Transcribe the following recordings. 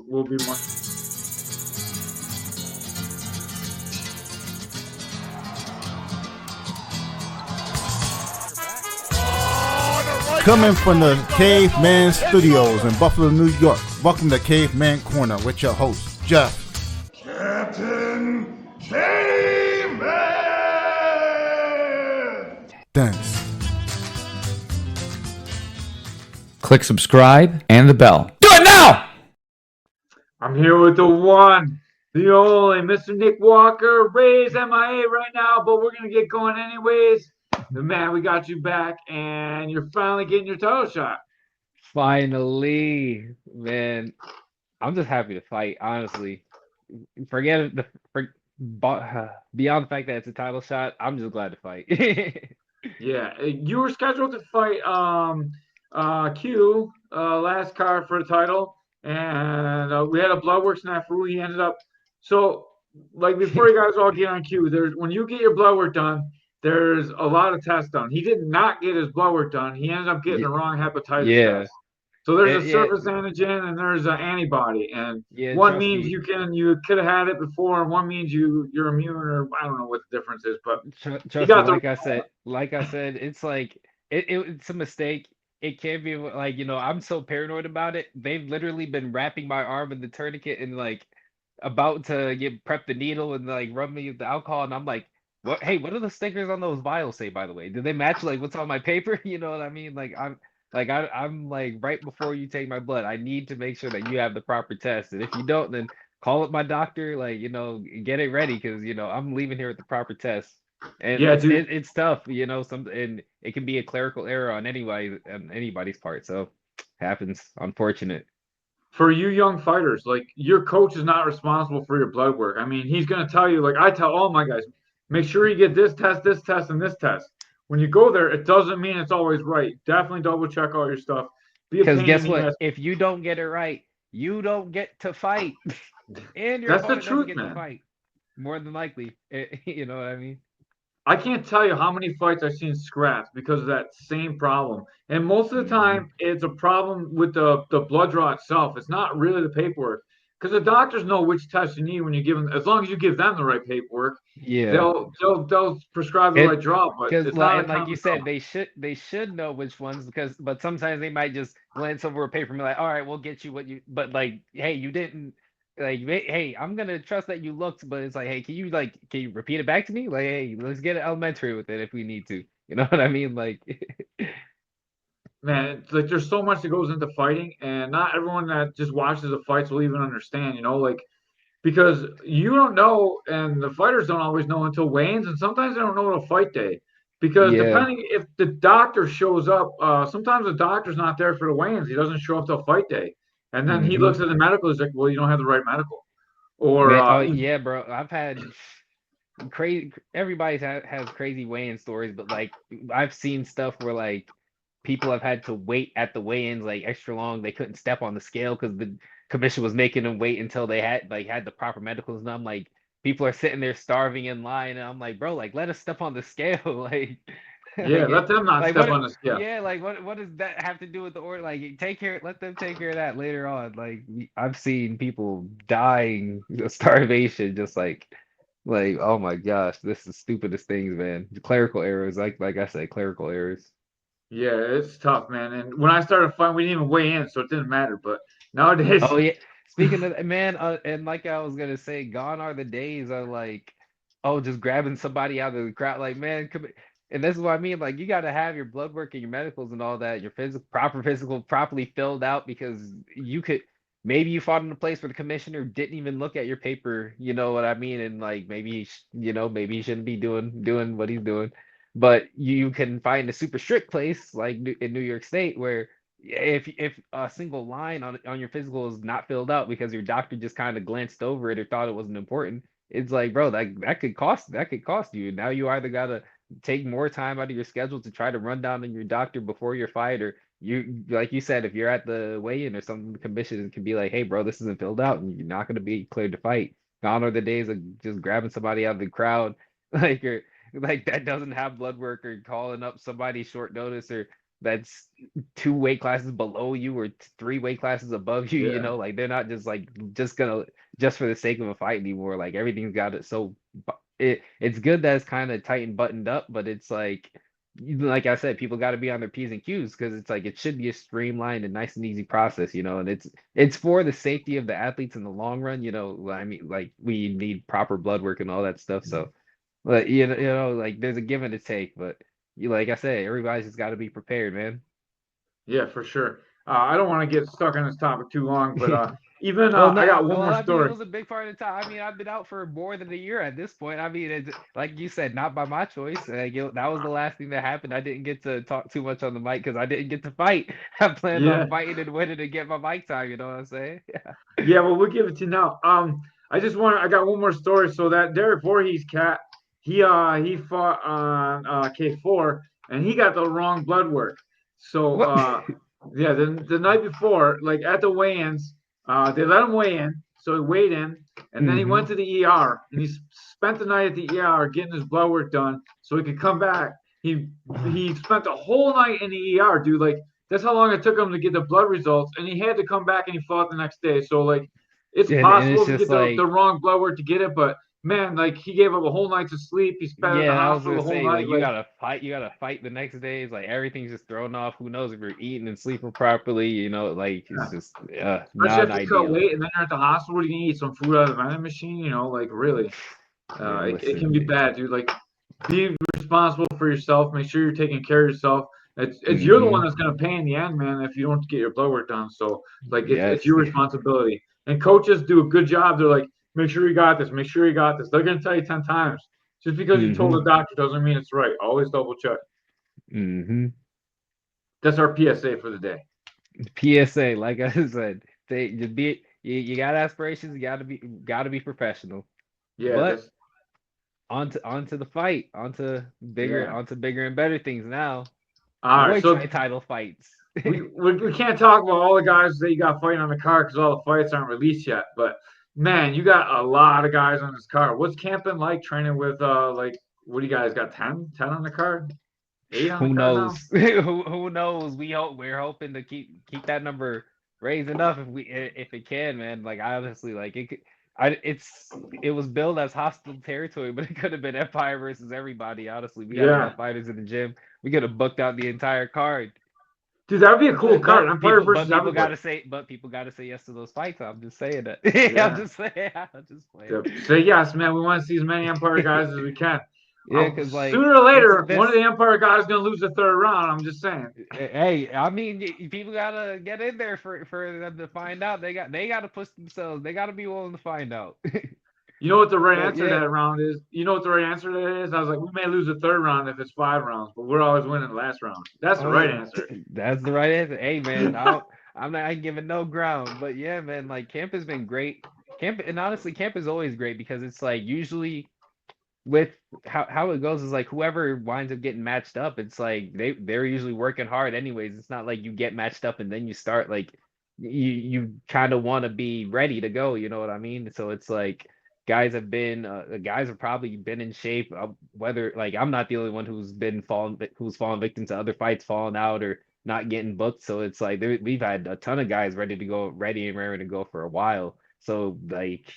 will be more. Coming from the Caveman Studios in Buffalo, New York. Welcome to Caveman Corner with your host, Jeff. Captain Caveman! Thanks. Click subscribe and the bell. Do it now! I'm here with the one, the only Mr. Nick Walker. Ray's MIA right now, but we're gonna get going anyways. The man, we got you back, and you're finally getting your title shot. Finally, man, I'm just happy to fight, honestly. Forget the beyond the fact that it's a title shot, I'm just glad to fight. Yeah, you were scheduled to fight Q last card for the title, and we had a bloodwork snafu. He ended up like before you guys all get on Q. There's when you get your blood work done, there's a lot of tests done. He did not get his blood work done. He ended up getting the wrong hepatitis Yeah, test. So there's a yeah, surface antigen and there's an antibody, and yeah. one Trust means me, you could have had it before, and one means you're immune, or I don't know what the difference is, but he trust me. got the Like I said, it's like it's a mistake. It can't be like I'm so paranoid about it. They've literally been wrapping my arm in the tourniquet and like about to get prep the needle and like rub me with the alcohol, and I'm like, what? Hey, what do the stickers on those vials say, by the way? Do they match like what's on my paper? You know what I mean? I'm like right before you take my blood, I need to make sure that you have the proper test, and if you don't, then call up my doctor, like get it ready because I'm leaving here with the proper test. And yeah, dude. it's tough, and it can be a clerical error on anybody's part. So happens, unfortunate. For you young fighters, like your coach is not responsible for your blood work. I mean, he's going to tell you, like I tell all my guys, make sure you get this test, and this test. When you go there, it doesn't mean it's always right. Definitely double check all your stuff. Be a Because pain in guess the what? ass. If you don't get it right, you don't get to fight, and your That's the opponent doesn't truth, get to man. fight. More than likely, you know what I mean? I can't tell you how many fights I've seen scrapped because of that same problem. And most of the Hmm. time, it's a problem with the blood draw itself. It's not really the paperwork because the doctors know which test you need when you give them. As long as you give them the right paperwork, Yeah. they'll prescribe the right It draw. But because it's not a like you common said, draw. they should know which ones but sometimes they might just glance over a paper and be like, all right, we'll get you what you but like, hey, you didn't hey, I'm gonna trust that you looked, but it's like, hey, can you repeat it back to me? Like, hey, let's get elementary with it if we need to. You know what I mean? Like Man, it's like there's so much that goes into fighting, and not everyone that just watches the fights will even understand. Like because you don't know, and the fighters don't always know until weigh-ins, and sometimes they don't know until fight day. Because yeah. depending if the doctor shows up, sometimes the doctor's not there for the weigh-ins. He doesn't show up till fight day, and then he Hmm. looks at the medical. He's like, "Well, you don't have the right medical," or Man, oh yeah, bro. I've had crazy has crazy weigh-in stories, but like I've seen stuff where like people have had to wait at the weigh-ins like extra long. They couldn't step on the scale because the commission was making them wait until they had the proper medicals. And I'm like, people are sitting there starving in line, and I'm like, bro, like let us step on the scale, like, yeah, let them not like step what? on the scale. Yeah, like what does that have to do with the order? Like, let them take care of that later on. Like, I've seen people dying of starvation, just like, oh my gosh, this is the stupidest things, man. Clerical errors, like I said, clerical errors. Yeah, it's tough, man. And when I started fighting, we didn't even weigh in, so it didn't matter. But nowadays, Oh yeah. Speaking of man, and like I was gonna say, gone are the days of like, oh, just grabbing somebody out of the crowd. Like, man, and this is what I mean. Like, you gotta have your blood work and your medicals and all that, your proper physical, properly filled out because you could maybe you fought in a place where the commissioner didn't even look at your paper. You know what I mean? And like maybe maybe he shouldn't be doing what he's doing. But you can find a super strict place like in New York State where if a single line on your physical is not filled out because your doctor just kind of glanced over it or thought it wasn't important, it's like, bro, that could cost you. Now you either gotta take more time out of your schedule to try to run down on your doctor before your fight, or you like you said, if you're at the weigh-in or something, the commission can be like, hey, bro, this isn't filled out, and you're not gonna be cleared to fight. Gone are the days of just grabbing somebody out of the crowd, like or like that doesn't have blood work or calling up somebody short notice or that's 2 weight classes below you or 3 weight classes above you, you Yeah. know, like they're not just like just gonna just for the sake of a fight anymore. Like everything's got it so it's good that it's kind of tight and buttoned up, but it's like like I said, people got to be on their P's and Q's because it's like it should be a streamlined and nice and easy process, you know, and it's for the safety of the athletes in the long run, you know. I mean, like we need proper blood work and all that stuff, so but you know, like there's a give and a take, but you like I said, everybody's just got to be prepared, man. Yeah, for sure. I don't want to get stuck on this topic too long, but even Well, I no, got one well, more I mean, it story. was a big part of the time. I mean, I've been out for more than a year at this point. I mean, it's like you said, not by my choice. That was the last thing that happened. I didn't get to talk too much on the mic because I didn't get to fight. I planned on Yeah, fighting and winning to get my mic time. You know what I'm saying? yeah. Well, we'll give it to you now. I got one more story. So that Derek Voorhees cat, he fought on K4, and he got the wrong blood work. So What? yeah, the night before, like at the weigh-ins, they let him weigh in. So he weighed in, and then he Hmm. went to the ER, and he spent the night at the ER getting his blood work done so he could come back. He spent the whole night in the ER, dude. Like that's how long it took him to get the blood results, and he had to come back and he fought the next day. So like, it's And it's possible to just get the like, wrong blood work to get it, but man, like he gave up a whole night to sleep. He spent in the yeah, I was hospital gonna the whole say, like night. Like, you gotta fight the next day. It's like everything's just thrown off. Who knows if you're eating and sleeping properly? You know, like it's just especially not after you cut ideal. weight and then you're at the hospital, what are you gonna eat? Some food out of the vending machine? You know, like really, Yeah, it can be listen. bad, dude. Like, be responsible for yourself. Make sure you're taking care of yourself. It's you're the one Hmm. that's gonna pay in the end, man. If you don't get your blood work done, so like it's Yes. your responsibility. And coaches do a good job. They're like, make sure you got this. Make sure you got this. They're gonna tell you 10 times. Just because you told Hmm. the doctor doesn't mean it's right. Always double check. Hmm. That's our PSA for the day. PSA, like I said, they just be you got aspirations, you gotta be professional. Yeah, But that's onto the fight, yeah. onto bigger and better things now. All right, Muay so Thai title fights. we can't talk about all the guys that you got fighting on the card because all the fights aren't released yet. But man, you got a lot of guys on this card. What's camp been like training with like what do you guys got 10 on the card? 8 on the Who card now? knows? Who knows? We're hoping to keep that number raised enough if it can, man. Like I honestly like it. It was billed as hostile territory, but it could have been Empire versus everybody. Honestly, we got enough Yeah. fighters in the gym. We could have booked out the entire card. Dude, that would be a cool card. Empire But versus everybody. people gotta say yes to those fights. I'm just saying that. I'm Yeah. just saying. I'm just playing. Yeah. Say yes, man. We want to see as many Empire guys as we can. Yeah, because like Sooner or it's later, one of this. the Empire guys is gonna lose the third round. I'm just saying. Hey, I mean, people gotta get in there for them to find out. They gotta push themselves. They gotta be willing to find out. You know what the right But answer to yeah, that round is? You know what the right answer to that is? I was like, we may lose the third round if it's 5 rounds, but we're always winning the last round. That's the right oh, answer. that's the right answer. Hey, man, I'm not giving no ground. But yeah, man, like camp has been great. Camp and honestly, camp is always great because it's like usually with how it goes is like whoever winds up getting matched up, it's like they're usually working hard anyways. It's not like you get matched up and then you start like you kind of want to be ready to go, you know what I mean? So it's like guys have probably been in shape, whether like I'm not the only one who's fallen victim to other fights falling out or not getting booked. So it's like we've had a ton of guys ready and raring to go for a while. So like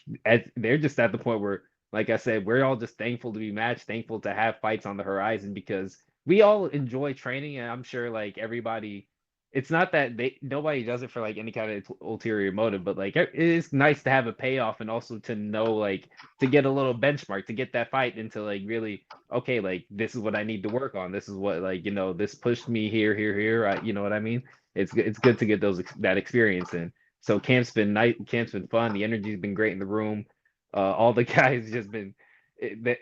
they're just at the point where like I said, we're all just thankful to be matched, thankful to have fights on the horizon because we all enjoy training, and I'm sure like everybody, it's not that nobody does it for like any kind of ulterior motive, but like it is nice to have a payoff and also to know like to get a little benchmark to get that fight into like really okay, like this is what I need to work on. This is what like this pushed me here. You know what I mean? It's good to get that experience in. So camp's been nice. Camp's been fun. The energy's been great in the room. All the guys just been the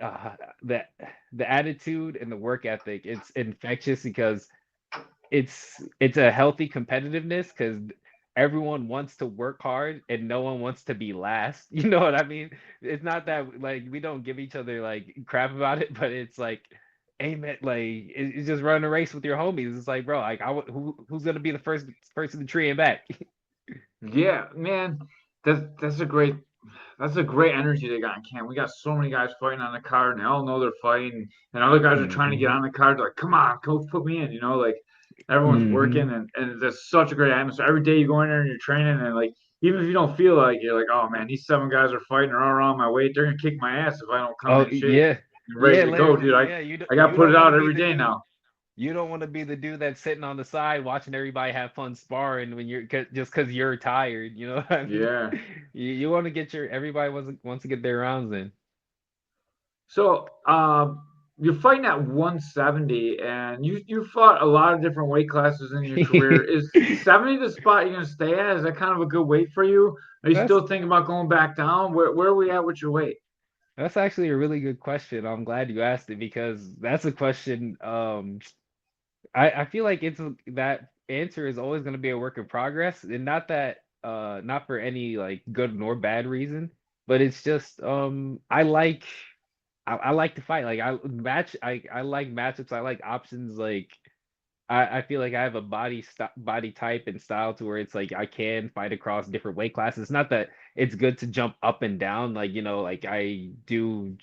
the attitude and the work ethic. It's infectious because it's a healthy competitiveness because everyone wants to work hard and no one wants to be last. You know what I mean? It's not that like we don't give each other like crap about it, but it's like. Amen. Like it's just running a race with your homies. It's like, bro, like who's gonna be the first in the tree and back? Yeah, man, that's a great energy they got in camp. We got so many guys fighting on the card, and they all know they're fighting, and other guys are trying to get Hmm. on the card. They're like, come on, coach, put me in. Like Everyone's Hmm. working, and there's such a great atmosphere. Every day you go in there and you're training, and like even if you don't feel like, you're like, oh man, these 7 guys are fighting, are all around my weight. They're gonna kick my ass if I don't come Oh in shape yeah, and ready yeah, to go, dude. literally, I yeah. I got to You put don't it want to out be every the day dude. now. You don't want to be the dude that's sitting on the side watching everybody have fun sparring when just because you're tired. You know what I mean? Yeah. You want to get your everybody wants to get their rounds in. So, you're fighting at 170, and you fought a lot of different weight classes in your career. Is 70 the spot you're gonna stay at? Is that kind of a good weight for you? Are you That's still thinking about going back down? Where are we at with your weight? that's actually a really good question. I'm glad you asked it because that's a question. I feel like that answer is always going to be a work in progress, and not for any like good nor bad reason, but it's just I like to fight. Like I like matchups. I like options. Like I feel like I have a body type and style to where it's like I can fight across different weight classes. It's not that it's good to jump up and down, like like I do.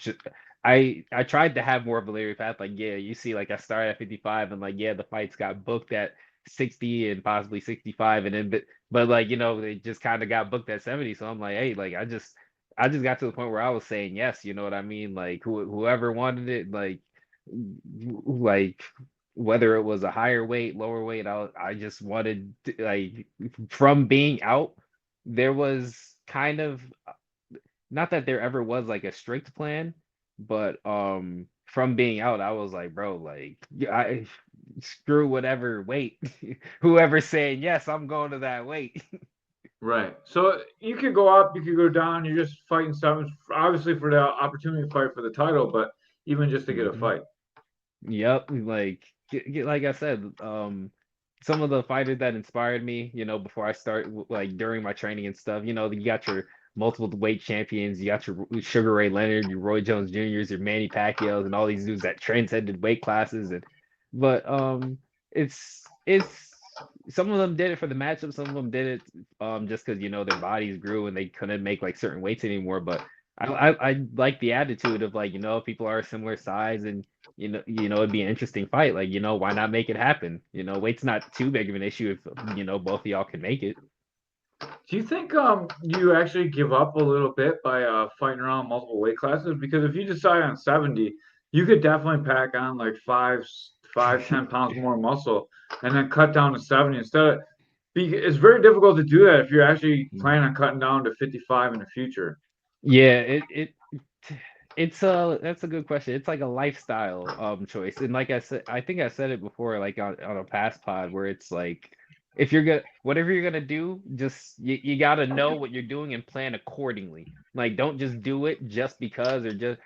I tried to have more of a linear path. Like yeah, you see, like I started at 55, and like yeah, the fights got booked at 60 and possibly 65, and then but like they just kind of got booked at 70. So I'm like, hey, like I just got to the point where I was saying yes. You know what I mean? Like whoever wanted it, like whether it was a higher weight, lower weight, I just wanted like from being out, there was kind of not that there ever was like a strict plan, but from being out, I was like, bro, like I screw whatever weight, whoever's saying yes, I'm going to that weight. Right. So you could go up, you could go down. You're just fighting something, obviously for the opportunity to fight for the title, but even just to get a Mhm. fight. Yep, like like I said, some of the fighters that inspired me, before I start like during my training and stuff, you got your multiple weight champions, you got your Sugar Ray Leonard, your Roy Jones Jr.'s, your Manny Pacquiao's, and all these dudes that transcended weight classes, but it's some of them did it for the matchup, some of them did it just because their bodies grew and they couldn't make like certain weights anymore, but I like the attitude of like people are a similar size and it'd be an interesting fight. Like, why not make it happen? Weight's not too big of an issue if both of y'all can make it. Do you think you actually give up a little bit by fighting around multiple weight classes? Because if you decide on 70, you could definitely pack on like 10 pounds more muscle and then cut down to 70 instead of it's very difficult to do that if you're actually planning on cutting down to 55 in the future. Yeah, it's that's a good question. It's like a lifestyle choice. And like I said, I think I said it before, like on a past pod where it's like if you're gonna whatever you're gonna do, just you gotta know what you're doing and plan accordingly. Like don't just do it just because or just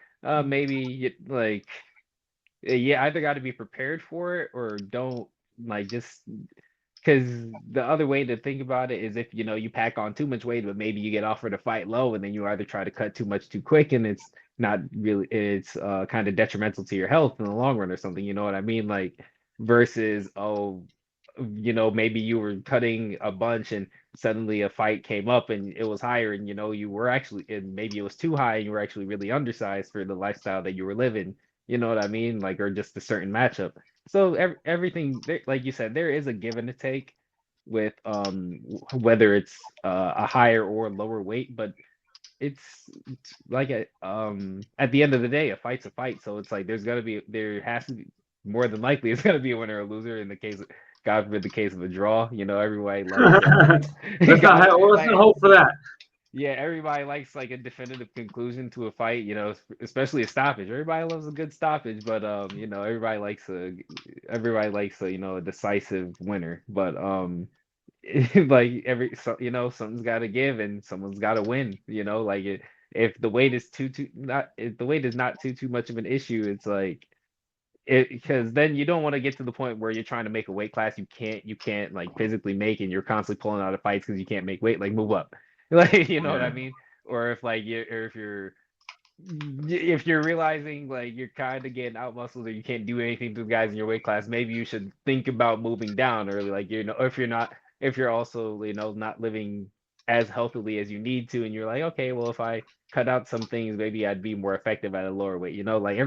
maybe like you either got to be prepared for it or don't like just because the other way to think about it is if you pack on too much weight, but maybe you get offered a fight low, and then you either try to cut too much too quick, and it's not really it's kind of detrimental to your health in the long run or something. You know what I mean? Like versus maybe you were cutting a bunch and suddenly a fight came up and it was higher, and you were actually and maybe it was too high and you were actually really undersized for the lifestyle that you were living. You know what I mean? Like or just a certain matchup. So everything there, like you said, there is a give and a take with whether it's a higher or lower weight, but it's like at the end of the day, a fight's a fight. So it's like there has to be more than likely it's gonna be a winner or loser in the case of God forbid the case of a draw. Everybody likes God Let's not like hope for that. yeah, everybody likes like a definitive conclusion to a fight, especially a stoppage. Everybody loves a good stoppage, but everybody likes a decisive winner. But like something's got to give and someone's got to win. Like if the weight is too not if the weight is not too much of an issue, it's like it because then you don't want to get to the point where you're trying to make a weight class you can't like physically make and you're constantly pulling out of fights because you can't make weight. Like move up, like you know what I Yeah. mean? Or if like you or if you're realizing like you're kind of getting out muscled or you can't do anything to the guys in your weight class, maybe you should think about moving down early. Like if you're also not living as healthily as you need to, and you're like, okay, well if I cut out some things, maybe I'd be more effective at a lower weight. Like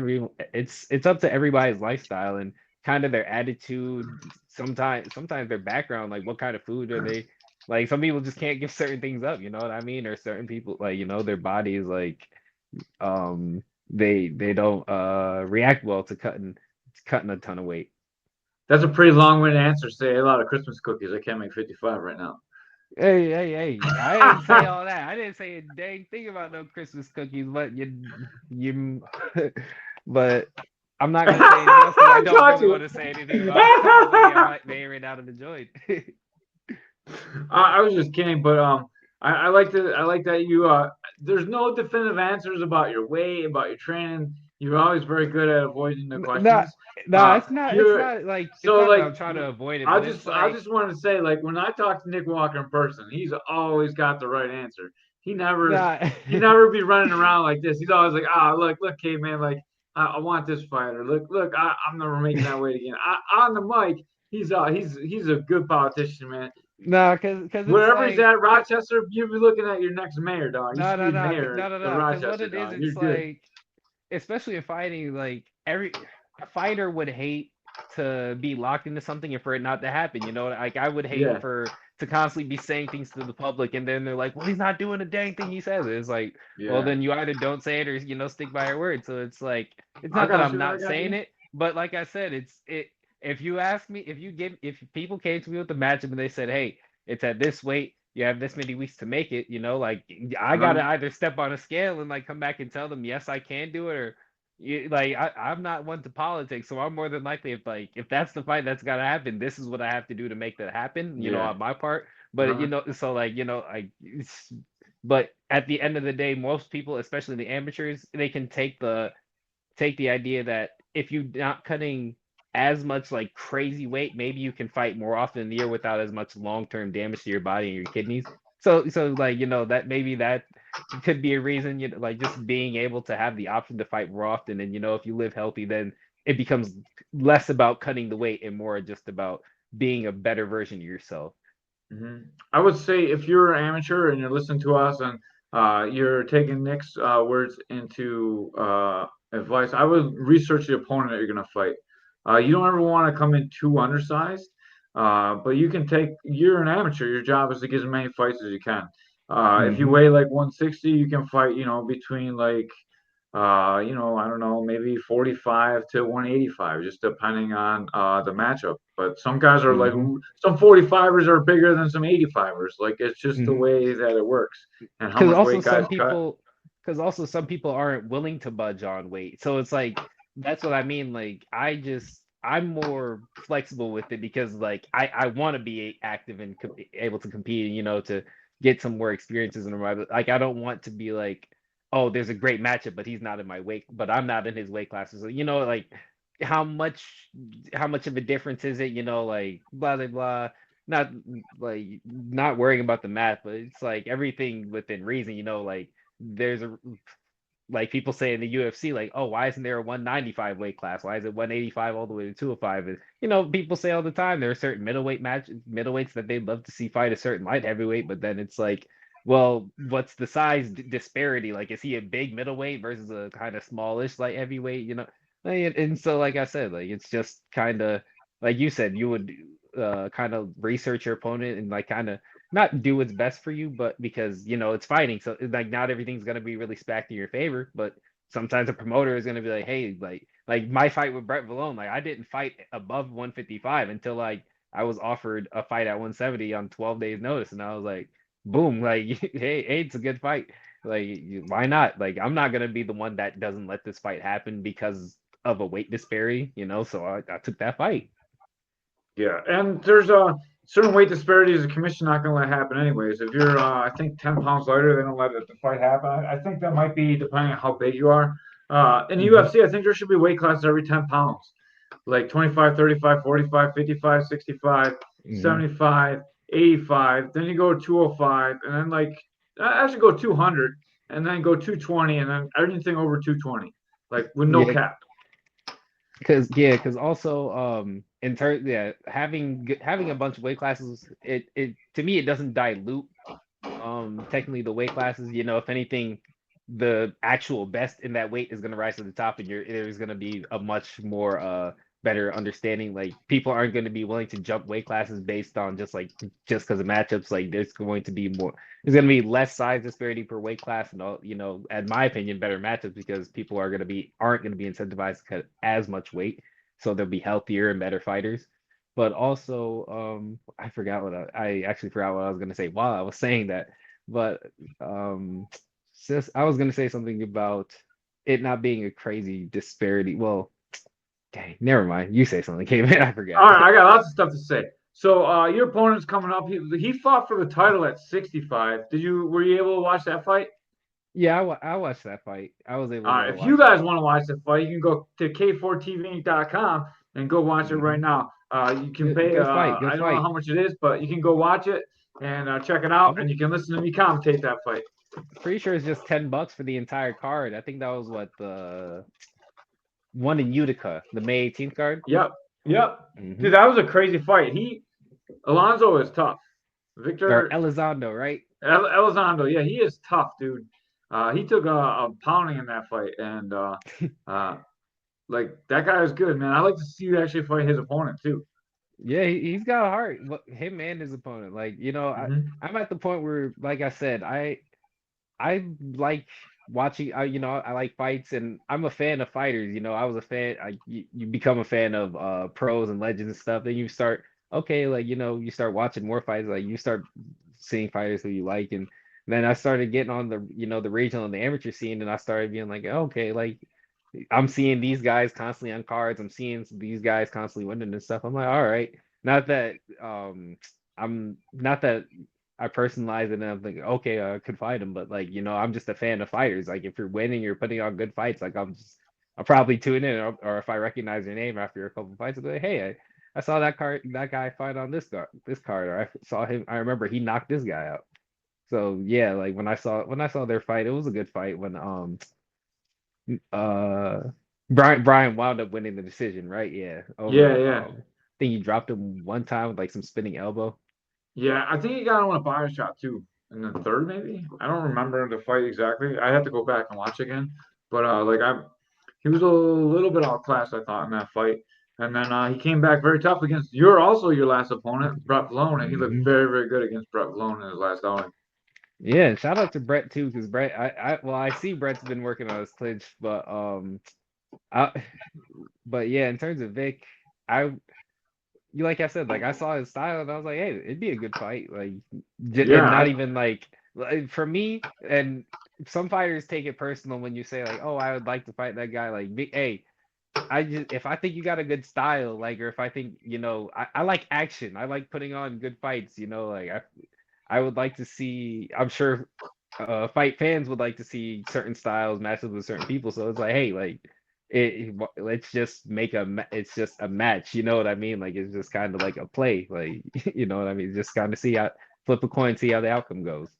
it's up to everybody's lifestyle, and kind of their attitude, sometimes their background, like what kind of food are they like. Some people just can't give certain things up, you know what I mean? Or certain people, like, you know, their bodies like um they don't react well to cutting a ton of weight. That's a pretty long-winded answer. Say a lot of Christmas cookies. I can't make 55 right now. Hey, I didn't say all that. I didn't say a dang thing about no Christmas cookies, but you but I'm not gonna say anything else because I don't Got really you. want to say anything about the cookie I might may or may not have enjoyed. I was just kidding, but I like that you there's no definitive answers about your weight, about your training. You're always very good at avoiding the No, questions. no, it's You're not like it's so not that like I'm trying to avoid it, I but it's just I like just wanted to say like when I talk to Nick Walker in person, he's always got the right answer. nah. He never be running around like this. He's always like, look, caveman, like I want this fighter. Look, I'm never making that weight again. On the mic, he's a good politician, man. No, cause it's Wherever he's like at, Rochester, you'll be looking at your next mayor, dog. You no, should no, be no, mayor no, no, of no. Because what Rochester, it is, dog. You're it's good. like, especially in fighting, like every a fighter would hate to be locked into something and for it not to happen. You know, like I would hate Yeah, for to constantly be saying things to the public, and then they're like, "Well, he's not doing a dang thing he says." It's like, well, yeah. then you either don't say it or stick by your word. So it's like, it's I not that got I'm you. I not got saying you. it, but like I said, it. If you ask me, if people came to me with the matchup and they said, "Hey, it's at this weight. You have this many weeks to make it," you know, like I gotta Uh-huh. either step on a scale and like come back and tell them, yes, I can do it, or like I'm not one to politics, so I'm more than likely if that's the fight that's gotta happen, this is what I have to do to make that happen, you know, Yeah. on my part. But Uh-huh. so like but at the end of the day, most people, especially the amateurs, they can take the idea that if you're not cutting as much like crazy weight, maybe you can fight more often in the year without as much long-term damage to your body and your kidneys. So like, you know, that maybe that could be a reason, you know, like just being able to have the option to fight more often. And, you know, if you live healthy, then it becomes less about cutting the weight and more just about being a better version of yourself. I would say if you're an amateur and you're listening to us and you're taking Nick's words into advice, I would research the opponent that you're going to fight. You don't ever want to come in too undersized, but you can take. You're an amateur. Your job is to get as many fights as you can. If you Hmm. weigh like 160, you can fight. You know, between like I don't know, maybe 45 to 185, just depending on the matchup. But some guys are like, Hmm. some 45ers are bigger than some 85ers. Like, it's just the Hmm. way that it works and how because much also weight guys some cut. people because also some people aren't willing to budge on weight, so it's like that's what I mean. Like I'm more flexible with it because like I want to be active and able to compete and, you know, to get some more experiences in the right. Like I don't want to be like, oh, there's a great matchup but he's not in my weight, but I'm not in his weight classes, so, you know, like how much how much of a difference is it, you know, like blah blah blah. Not like not worrying about the math, but it's like everything within reason, you know, like there's a like people say in the UFC, like, oh, why isn't there a 195 weight class? Why is it 185 all the way to 205? And, you know, people say all the time there are certain middleweights that they'd love to see fight a certain light heavyweight, but then it's like, well, what's the size disparity? Like, is he a big middleweight versus a kind of smallish light heavyweight? You know, and so like I said, like it's just kind of like you said, you would kind of research your opponent and like kind of not do what's best for you, but because, you know, it's fighting, so like not everything's gonna be really stacked in your favor. But sometimes a promoter is gonna be like, hey, like my fight with Brett Valone, like I didn't fight above 155 until like I was offered a fight at 170 on 12 days notice, and I was like, boom, like hey, it's a good fight. Like why not? Like I'm not gonna be the one that doesn't let this fight happen because of a weight disparity, you know. So I took that fight. Yeah, and there's a certain weight disparities. The commission not going to let happen anyways. If you're, I think, 10 pounds lighter, they don't let the fight happen. I think that might be depending on how big you are. In the Hmm. UFC, I think there should be weight classes every 10 pounds, like 25, 35, 45, 55, 65, Hmm. 75, 85. Then you go 205, and then like I actually go 200, and then go 220, and then anything over 220, like with no Yeah, cap. because also in turn, yeah, having a bunch of weight classes, it to me it doesn't dilute technically the weight classes. You know, if anything, the actual best in that weight is going to rise to the top, and there's going to be a much more better understanding. Like people aren't going to be willing to jump weight classes based on just because of matchups. Like there's going to be more. There's going to be less size disparity per weight class, and all, in my opinion, better matchups because people aren't going to be incentivized to cut as much weight, so they'll be healthier and better fighters. But also, I actually forgot what I was going to say while I was saying that. But I was going to say something about it not being a crazy disparity. Well, dang, never mind. You say something, Caveman. I forgot. All right, I got lots of stuff to say. So your opponent's coming up. He fought for the title at 65. Were you able to watch that fight? Yeah, I watched that fight. I was able All to right, if you watch that guys fight. want to watch the fight, you can go to k4tv.com and go watch it right Mhm. now. You can Good, pay. good fight. I Good don't know fight. how much it is, but you can go watch it and check it out, and you can listen to me commentate that fight. Pretty sure it's just $10 for the entire card. I think that was what the one in Utica, the May 18th card. Yep, yep, dude, Hmm. that was a crazy fight. Alonzo is tough. Or Victor Elizondo, right? Elizondo, yeah, he is tough, dude. He took a pounding in that fight, and uh, like that guy is good, man. I like to see you actually fight his opponent too. Yeah, he's got a heart. Him and his opponent. Hmm. I'm at the point where, like I said, I like watching. I like fights, and I'm a fan of fighters. I was a fan. You become a fan of pros and legends and stuff. Then you start okay, you start watching more fights. Like you start seeing fighters who you like, and then I started getting on the regional and the amateur scene, and I started being like, okay, like I'm seeing these guys constantly on cards. I'm seeing these guys constantly winning and stuff. I'm like, all right. Not that I'm not that I personalize it and I'm like, okay, I could fight him, but I'm just a fan of fighters. Like if you're winning, you're putting on good fights. Like I'll probably tune in, or if I recognize your name after a couple of fights, I'll be like, hey, I saw that guy fight on this card, or I saw him. I remember he knocked this guy out. So yeah, like when I saw their fight, it was a good fight when uh Brian wound up winning the decision, right? Yeah, Yeah, over yeah, I think he dropped him one time with like some spinning elbow. yeah. I think he got on a buyer shot too in the third, maybe. I don't remember the fight exactly. I have to go back and watch again. But he was a little bit outclassed, I thought, in that fight. And then he came back very tough against your last opponent, Brett Malone, and he looked Hmm. very, very good against Brett Malone in his last outing. Yeah, and shout out to Brett too, because Brett, I see Brett's been working on his clinch, I, but yeah, in terms of Vic, I, like I said, like I saw his style and I was like, hey, it'd be a good fight, Yeah, and not even for me. And some fighters take it personal when you say like, oh, I would like to fight that guy. Like, hey, if I think you got a good style, or if I think I like action. I like putting on good fights. Like I would like to see. I'm sure fight fans would like to see certain styles matches with certain people. So it's like, hey, let's just it's just a match. You know what I mean? Like it's just kind of like a play. Like you know what I mean? Just kind of see how flip a coin, see how the outcome goes.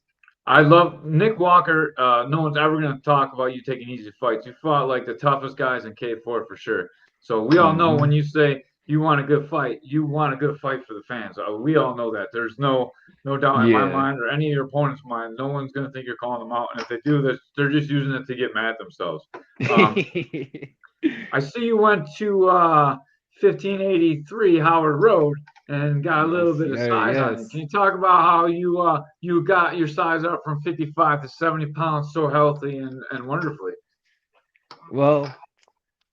I love Nick Walker. No one's ever going to talk about you taking easy fights. You fought like the toughest guys in K4 for sure. So we all know when Hmm. you say you want a good fight, you want a good fight for the fans. We all know that. There's no doubt in my Yeah. mind or any of your opponent's mind. No one's going to think you're calling them out, and if they do this, they're just using it to get mad at themselves. Um, I see you went to 1583 Howard Road and got a Yes, little bit of sir. size on you. Can Yes. you talk about how you got your size up from 55 to 70 pounds so healthy and wonderfully? Well,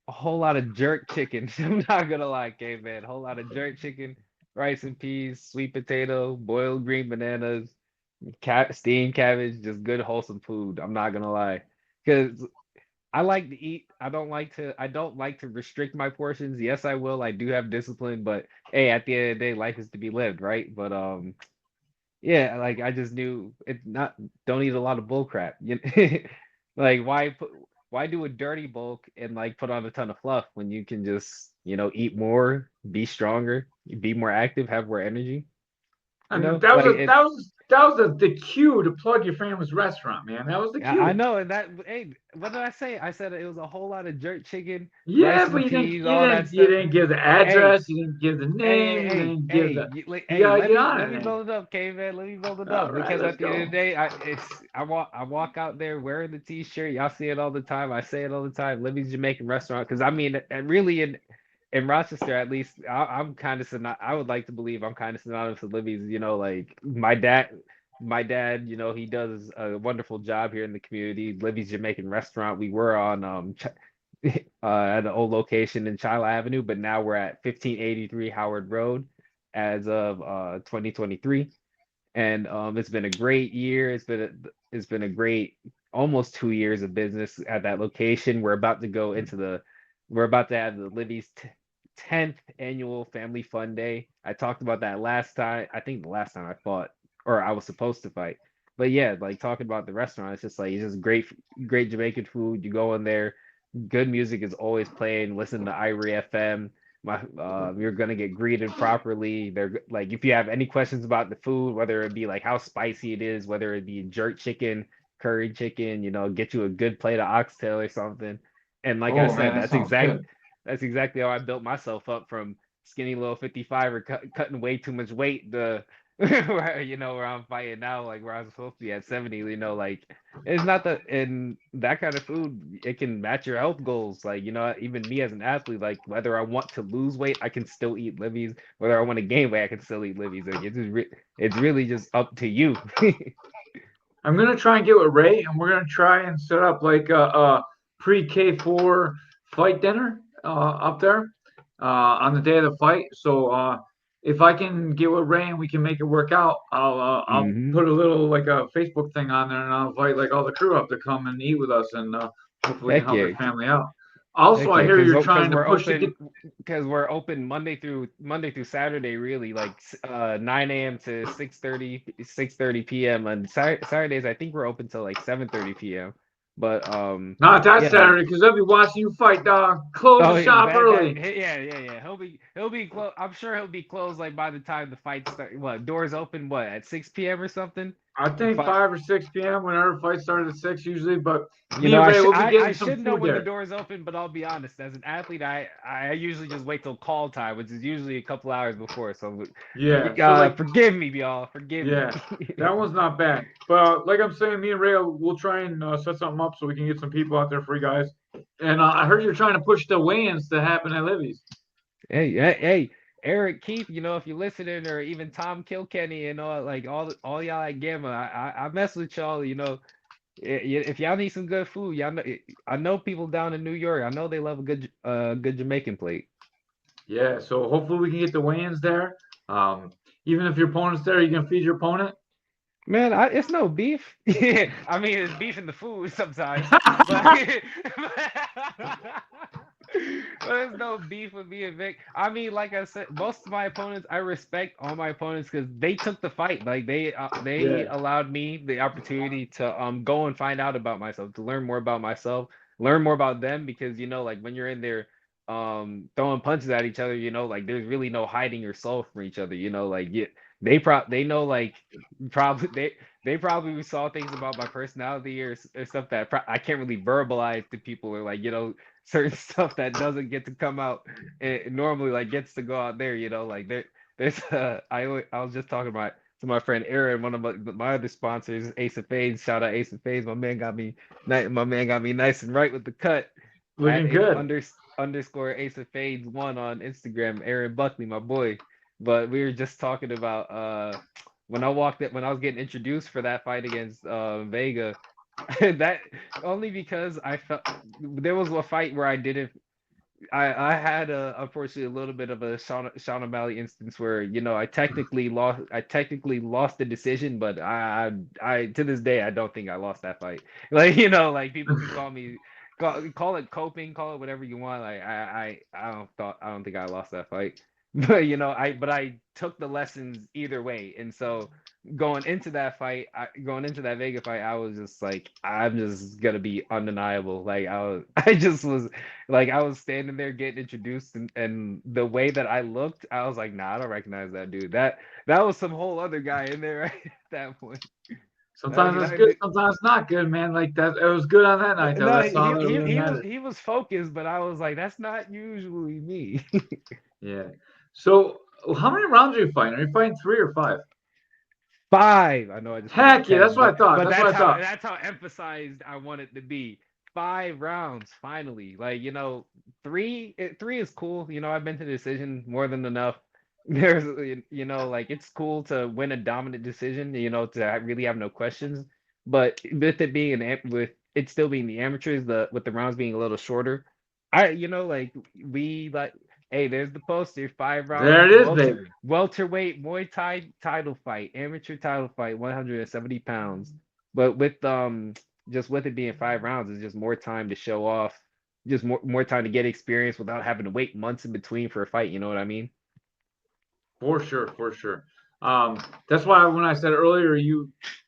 a whole lot of jerk chicken. I'm not gonna lie, caveman. A whole lot of jerk chicken, rice and peas, sweet potato, boiled green bananas, steamed cabbage, just good wholesome food. I'm not gonna lie, because I like to eat. I don't like to restrict my portions. Yes, I will. I do have discipline, but hey, at the end of the day, life is to be lived, right? But yeah, like I just knew it not don't eat a lot of bull crap. Like why do a dirty bulk and like put on a ton of fluff when you can just, eat more, be stronger, be more active, have more energy, And Like it that was the cue to plug your family's restaurant, man. That was the I cue. know, and that hey, what did I say? I said it was a whole lot of jerk chicken, Yeah, rice but and you didn't peas, you all didn't that you stuff. didn't give the Hey, address. You didn't give the hey, name. You hey, didn't give hey, the. You hey, gotta get on let it, me man. build it up, caveman. Let me build it All up right, because let's at the end of go. the day, I walk out there wearing the t-shirt. Y'all see it all the time. I say it all the time. Libby's Jamaican restaurant because I mean, and really, in Rochester, at least, I'm kind of I would like to believe I'm kind of synonymous with Libby's. You know, like my dad, you know, he does a wonderful job here in the community. Libby's Jamaican restaurant. We were on at an old location in Chila Avenue, but now we're at 1583 Howard Road as of 2023. And it's been a great year. It's been a great almost 2 years of business at that location. We're about to have the Libby's 10th annual Family Fun Day. I talked about that last time. I think the last time I fought or I was supposed to fight. But yeah, like talking about the restaurant, it's just great Jamaican food. You go in there, good music is always playing. Listen to Irie FM. You're gonna get greeted properly. They're like, if you have any questions about the food, whether it be like how spicy it is, whether it be jerk chicken, curry chicken, you know, get you a good plate of oxtail or something. And like I Oh man, said, that sounds good. that's exactly how I built myself up from skinny little 55 or cutting way too much weight to where I'm fighting now, like where I was supposed to be at 70, like it's not that in that kind of food, it can match your health goals. Like, even me as an athlete, like whether I want to lose weight, I can still eat Libby's. Whether I want to gain weight, I can still eat Libby's. Like it's really just up to you. I'm gonna try and get with Ray, and we're gonna try and set up like a pre K4 fight dinner up there on the day of the fight. So if I can get with Ray and we can make it work out, I'll hmm put a little like a Facebook thing on there, and I'll invite like all the crew up to come and eat with us, and hopefully we can Heck help your yeah. family out. Also, Heck I yeah, hear because you're because trying to we're push to get. open because we're open Monday through Saturday, really, like 9 a.m. to 6:30 p.m. And Saturdays I think we're open till like 7:30 p.m. But Not that yeah, like Saturday, because they'll be watching you fight, dog. Close the oh yeah, shop that early. yeah. He'll be close. I'm sure he'll be closed like by the time the fight start. What, doors open at 6 p.m. or something? I think Fi- 5 or 6 p.m. whenever fight started at 6 usually, but You me know, and I Ray should will be I, getting I some should know food when the there. doors open, but I'll be honest, as an athlete, I usually just wait till call time, which is usually a couple hours before. So Yeah, so like, forgive me, y'all. Forgive me. yeah, that one's not bad. But like I'm saying, me and Ray will try and set something up so we can get some people out there for you guys. And I heard you're trying to push the weigh-ins to happen at Livy's. Hey, Eric Keith, if you're listening, or even Tom Kilkenny and all y'all at Gamma, I mess with y'all. If y'all need some good food, y'all know I know people down in New York. I know they love a good Jamaican plate. Yeah, so hopefully we can get the weigh-ins there. Even if your opponent's there, you can feed your opponent. Man, it's no beef. I mean, it's beef in the food sometimes, but there's no beef with me and Vic. I mean, like I said, most of my opponents, I respect all my opponents because they took the fight. Like they Yeah. allowed me the opportunity to go and find out about myself, to learn more about myself, learn more about them. Because like when you're in there throwing punches at each other, like there's really no hiding your soul from each other. Like they know, like probably they probably saw things about my personality or stuff that I can't really verbalize to people, or like certain stuff that doesn't get to come out and normally like gets to go out there. Like there's I was just talking about to my friend Aaron, one of my other sponsors, Ace of Fades. Shout out Ace of Fades. My man got me nice and right with the cut at Looking good. underscore Ace of Fades 1 on Instagram. Aaron Buckley, my boy. But we were just talking about when I was getting introduced for that fight against Vega. That only because I felt there was a fight where I didn't. I had unfortunately a little bit of a Sean O'Malley instance where I technically lost. I technically lost the decision, but I to this day I don't think I lost that fight. Like like people can call it coping, call it whatever you want. Like I don't think I lost that fight. But I took the lessons either way, and so going into that Vega fight, I was just like, I'm just gonna be undeniable. Like I just was like, I was standing there getting introduced, and the way that I looked, I was like, nah, I don't recognize that dude. That was some whole other guy in there right at that point. Sometimes it's good, sometimes not good, man. Like that, it was good on that night, though. No, That's all that really matters. he was focused, but I was like, that's not usually me. Yeah. So, how many rounds are you fighting? Are you fighting 3 or 5? 5. I know I just put it at Heck yeah, 10, that's what I thought. but That's what I thought. that's how emphasized I want it to be. 5 rounds finally. Like, three is cool. I've been to decision more than enough. There's, like it's cool to win a dominant decision, really have no questions. But with it being with it still being the amateurs, with the rounds being a little shorter, like we like, hey, there's the poster, 5 round There it is, baby. welterweight Muay Thai title fight, amateur title fight, 170 pounds. But with just with it being 5 rounds, it's just more time to show off, just more time to get experience without having to wait months in between for a fight. You know what I mean? For sure, for sure. That's why when I said earlier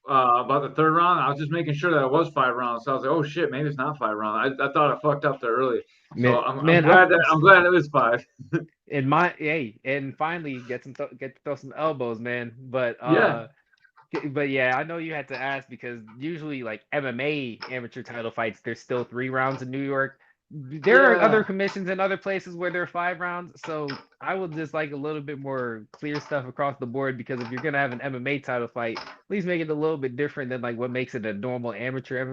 about the third round, I was just making sure that it was 5 rounds. So I was like, oh shit, maybe it's not 5 rounds. I thought I fucked up there early. So Man, I'm man, glad it is five. in my hey, and finally get to throw some elbows, man. Yeah, But yeah, I know you had to ask because usually like MMA amateur title fights, there's still 3 rounds in New York. There are other yeah. commissions in other places where there are 5 rounds. So I would just like a little bit more clear stuff across the board because if you're gonna have an MMA title fight, please make it a little bit different than like what makes it a normal amateur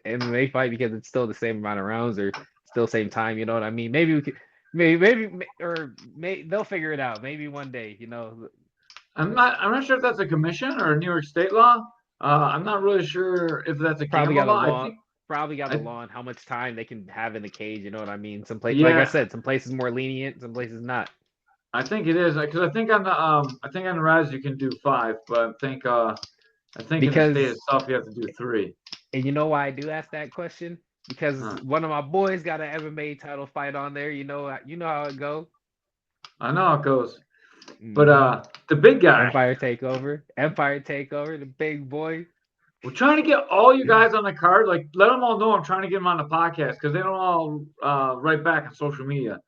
MMA fight because it's still the same amount of rounds or still same time. You know what I mean? Maybe we could. They'll figure it out. Maybe one day, I'm not sure if that's a commission or a New York state law. I'm not really sure if that's a probably camera got a law. law probably got a I law on how much time they can have in the cage, you know what I mean? Some place, like I yeah, said, some places more lenient, some places not. I think it is because I think on the rise you can do five, but I think in the state Because itself you have to do three. and you know why I do ask that question? Because Huh. one of my boys got an MMA title fight on there. You know how it go. I know how it goes, but hmm the big guy. Empire Takeover, the big boy. We're trying to get all you guys on the card. Like, let them all know I'm trying to get them on the podcast because they don't all write back on social media.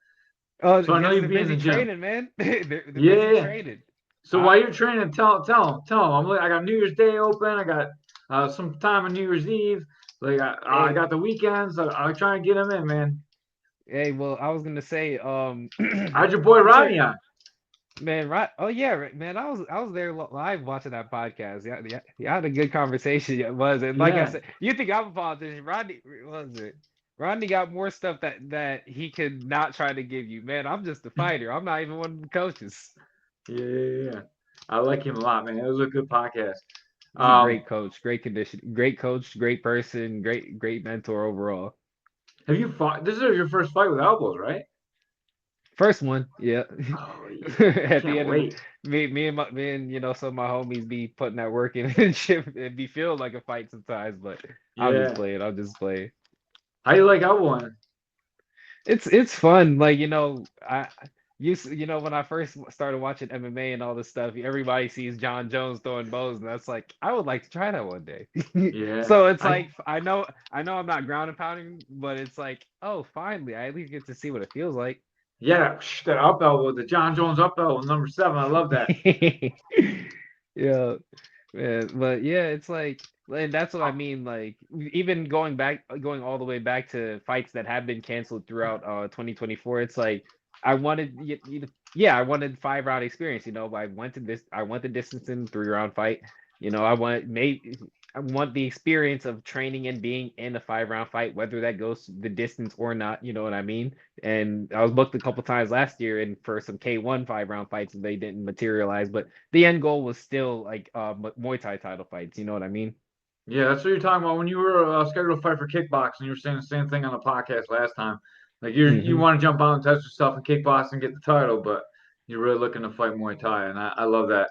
Oh, So I know because you'd they're be in the busy gym. training, man. They're busy Yeah. training. So while you're training, tell them. I got New Year's Day open. I got some time on New Year's Eve. Like I Hey, got the weekends. I'm trying to get them in, man. hey, well, I was gonna say, How'd your boy I'm sure. Rodney on? Man, right? Oh yeah, man. I was there live watching that podcast. Yeah, yeah, you had a good conversation. It was, and like I Yeah. said, you think I'm a politician? Rodney was it? Rodney got more stuff that he could not try to give you. Man, I'm just a fighter. I'm not even one of the coaches. Yeah. I like him a lot, man. It was a good podcast. He's a Um, great coach, great condition, great coach, great person, great mentor overall. have you fought? This is your first fight with elbows, right? First one, yeah. Oh yeah. I At the can't end of wait. me and some of my homies be putting that work in and shit. It be feel like a fight sometimes, but I'm just Yeah. playing. I'm just playing. How you like elbowing? It's fun. Like I used when I first started watching MMA and all this stuff, everybody sees John Jones throwing bows, and that's like I would like to try that one day. Yeah. So it's I like I know I'm not ground and pounding, but it's like oh finally I at least get to see what it feels like. Yeah, that up elbow, the John Jones up elbow, number 7. I love that. Yeah, man. But yeah, it's like, and that's what I Uh, mean. Like, even going all the way back to fights that have been canceled throughout 2024. It's like I wanted, yeah, I wanted 5 round experience. I went the distance in 3 round fight. I want the experience of training and being in a 5 round fight, whether that goes the distance or not. You know what I mean? And I was booked a couple times last year and for some K1 5 round fights and they didn't materialize, but the end goal was still like Muay Thai title fights. You know what I mean? Yeah, that's what you're talking about. When you were scheduled to fight for kickboxing, you were saying the same thing on the podcast last time. Like you hmm want to jump out and test yourself in kickboxing and get the title, but you're really looking to fight Muay Thai, and I love that.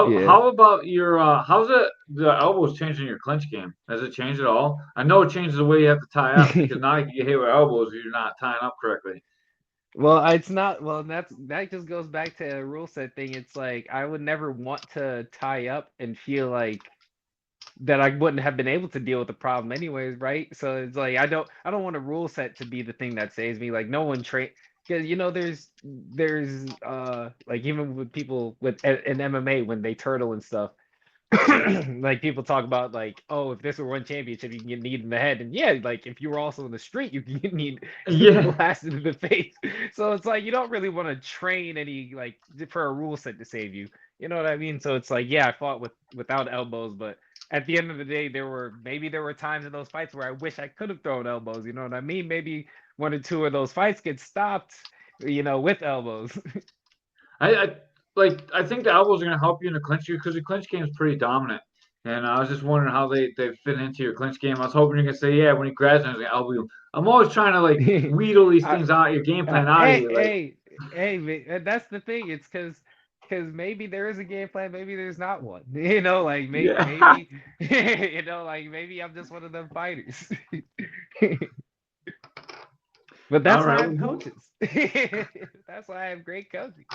Yeah. How about your how's it the elbows changing your clinch game? Has it changed at all? I know it changes the way you have to tie up because now you get hit with elbows if you're not tying up correctly. Well, it's not. Well, that just goes back to a rule set thing. It's like I would never want to tie up and feel like that I wouldn't have been able to deal with the problem anyways, right? So it's like I don't want a rule set to be the thing that saves me. Like no one train because there's like even with people with in MMA when they turtle and stuff, Yeah, like people talk about like, oh, if this were one championship, you can get kneed in the head, and yeah, like if you were also in the street, you can get kneed, yeah, blasted in the face. So it's like you don't really want to train any like for a rule set to save you. You know what I mean? So it's like, yeah, I fought without elbows, but at the end of the day, there were times in those fights where I wish I could have thrown elbows. You know what I mean? Maybe one or two of those fights get stopped, with elbows. I I think the elbows are gonna help you in the clinch because your clinch game is pretty dominant. And I was just wondering how they fit into your clinch game. I was hoping you're gonna say, yeah, when he grabs him, he's gonna elbow you. I'm always trying to like wheedle these I, things out, your game plan out of hey, you. Like, hey, man, and that's the thing. It's because maybe there is a game plan, maybe there's not one. Like yeah. maybe, like maybe I'm just one of them fighters. But All that's why I right. have coaches. That's why I have great coaching.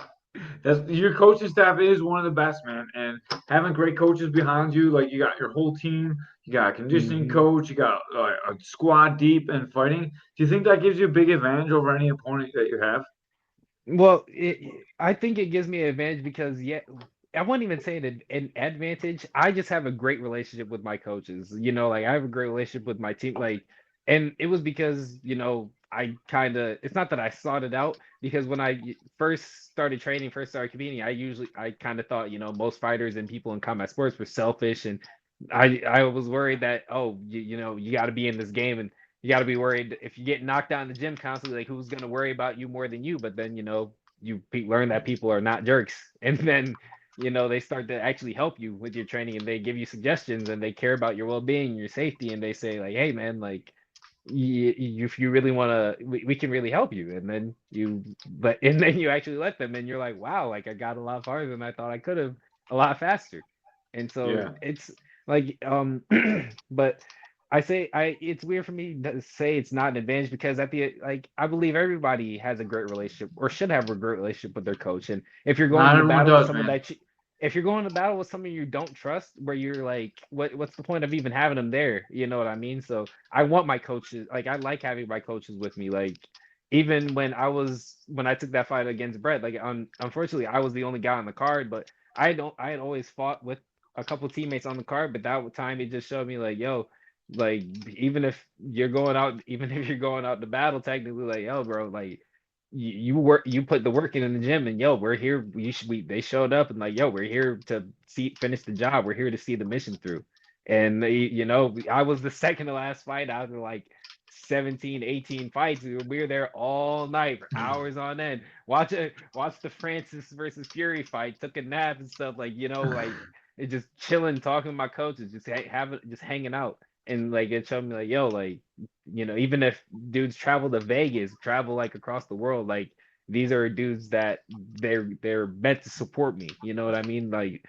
That's your coaching staff is one of the best, man. And having great coaches behind you, like you got your whole team, you got a conditioning Hmm. coach, you got a squad deep and fighting. Do you think that gives you a big advantage over any opponent that you have? Well, I think it gives me an advantage because yeah, I wouldn't even say an advantage. I just have a great relationship with my coaches. Like I have a great relationship with my team. Like, and it was because I kind of it's not that I sought it out because when I first started training, first started competing, I kind of thought most fighters and people in combat sports were selfish, and I was worried that you got to be in this game and you got to be worried if you get knocked out in the gym constantly, like who's going to worry about you more than you? But then, learn that people are not jerks. And then, they start to actually help you with your training and they give you suggestions and they care about your well being, your safety. And they say, like, hey, man, like, if you really want to, we can really help you. And then and then you actually let them and you're like, wow, like I got a lot farther than I thought I could have, a lot faster. And so Yeah. it's like, but it's weird for me to say it's not an advantage because I believe everybody has a great relationship or should have a great relationship with their coach. And if you're going Not into everyone battle with does, someone man. if you're going to battle with someone you don't trust, where you're like, what's the point of even having them there? You know what I mean? So I want my coaches, like I like having my coaches with me. Like even when I took that fight against Brett, like unfortunately I was the only guy on the card, but I had always fought with a couple teammates on the card, but that time it just showed me like, yo, like even if you're going out to battle, technically, like, yo, bro, like you put the work in the gym, and yo, we're here. They showed up, and like, yo, we're here to finish the job. We're here to see the mission through. And I was the second to last fight out of like 17, 18 fights. We were there all night for hours on end. Watch the Francis versus Fury fight. Took a nap and stuff. Like like it just chilling, talking to my coaches, just hanging out. And like it showed me like, yo, like even if dudes travel to Vegas, travel like across the world, like these are dudes that they're meant to support me. You know what I mean? Like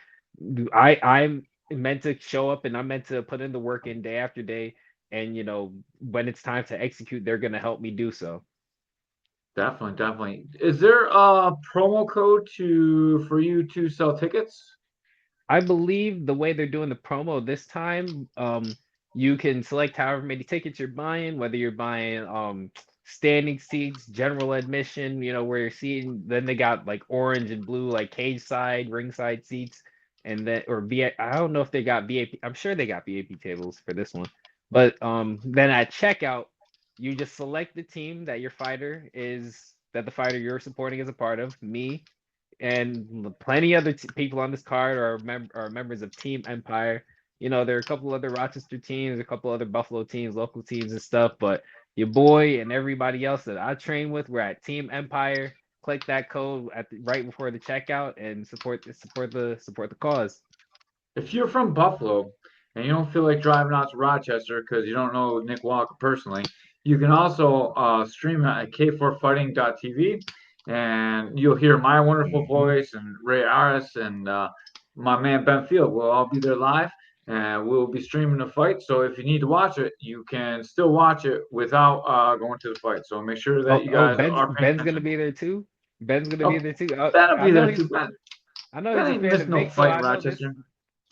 I'm meant to show up and I'm meant to put in the work in day after day. And when it's time to execute, they're gonna help me do so. Definitely, definitely. Is there a promo code for you to sell tickets? I believe the way they're doing the promo this time, you can select however many tickets you're buying, whether you're buying standing seats, general admission, where you're seating. Then they got like orange and blue, like cage side, ringside seats, and then or VIP. I don't know if they got VIP. I'm sure they got VIP tables for this one. But then at checkout, you just select the team that the fighter you're supporting is a part of. Me, and plenty other people on this card are members of Team Empire. There are a couple other Rochester teams, a couple other Buffalo teams, local teams and stuff. But your boy and everybody else that I train with, we're at Team Empire. Click that code right before the checkout and support the cause. If you're from Buffalo and you don't feel like driving out to Rochester because you don't know Nick Walker personally, you can also stream it at k4fighting.tv and you'll hear my wonderful voice and Ray Aris and my man Ben Field. We'll all be there live and we'll be streaming the fight. So if you need to watch it, you can still watch it without going to the fight. So make sure that Oh, you oh, guys Ben's are paying Ben's gonna attention. be there too. Ben's gonna be Oh, there too. that'll I be know there he's too, Ben. I know Ben he's a ain't fan missing of no Nick, so fight in Rochester.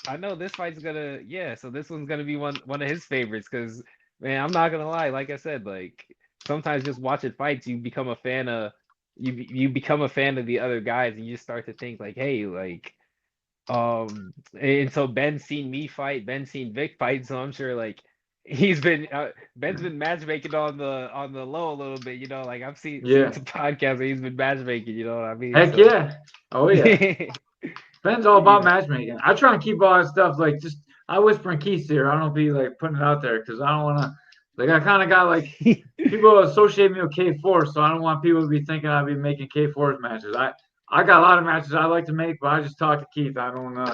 I know this fight's gonna yeah, so this one's gonna be one of his favorites because man, I'm not gonna lie, like I said, like sometimes just watching fights, you become a fan of the other guys and you just start to think like, hey, like and so Ben's seen me fight, Ben's seen Vic fight, so I'm sure like Ben's been matchmaking on the low a little bit, like I've seen Yeah. some podcasts where he's been matchmaking, you know what I mean? Heck So yeah. Oh yeah. Ben's all about matchmaking. I try and keep all that stuff like just I whisper in Keith's ear. I don't be like putting it out there because I don't want to. Like I kind of got like people associate me with K4, so I don't want people to be thinking I'd be making K4's matches. I got a lot of matches I like to make, but I just talk to Keith.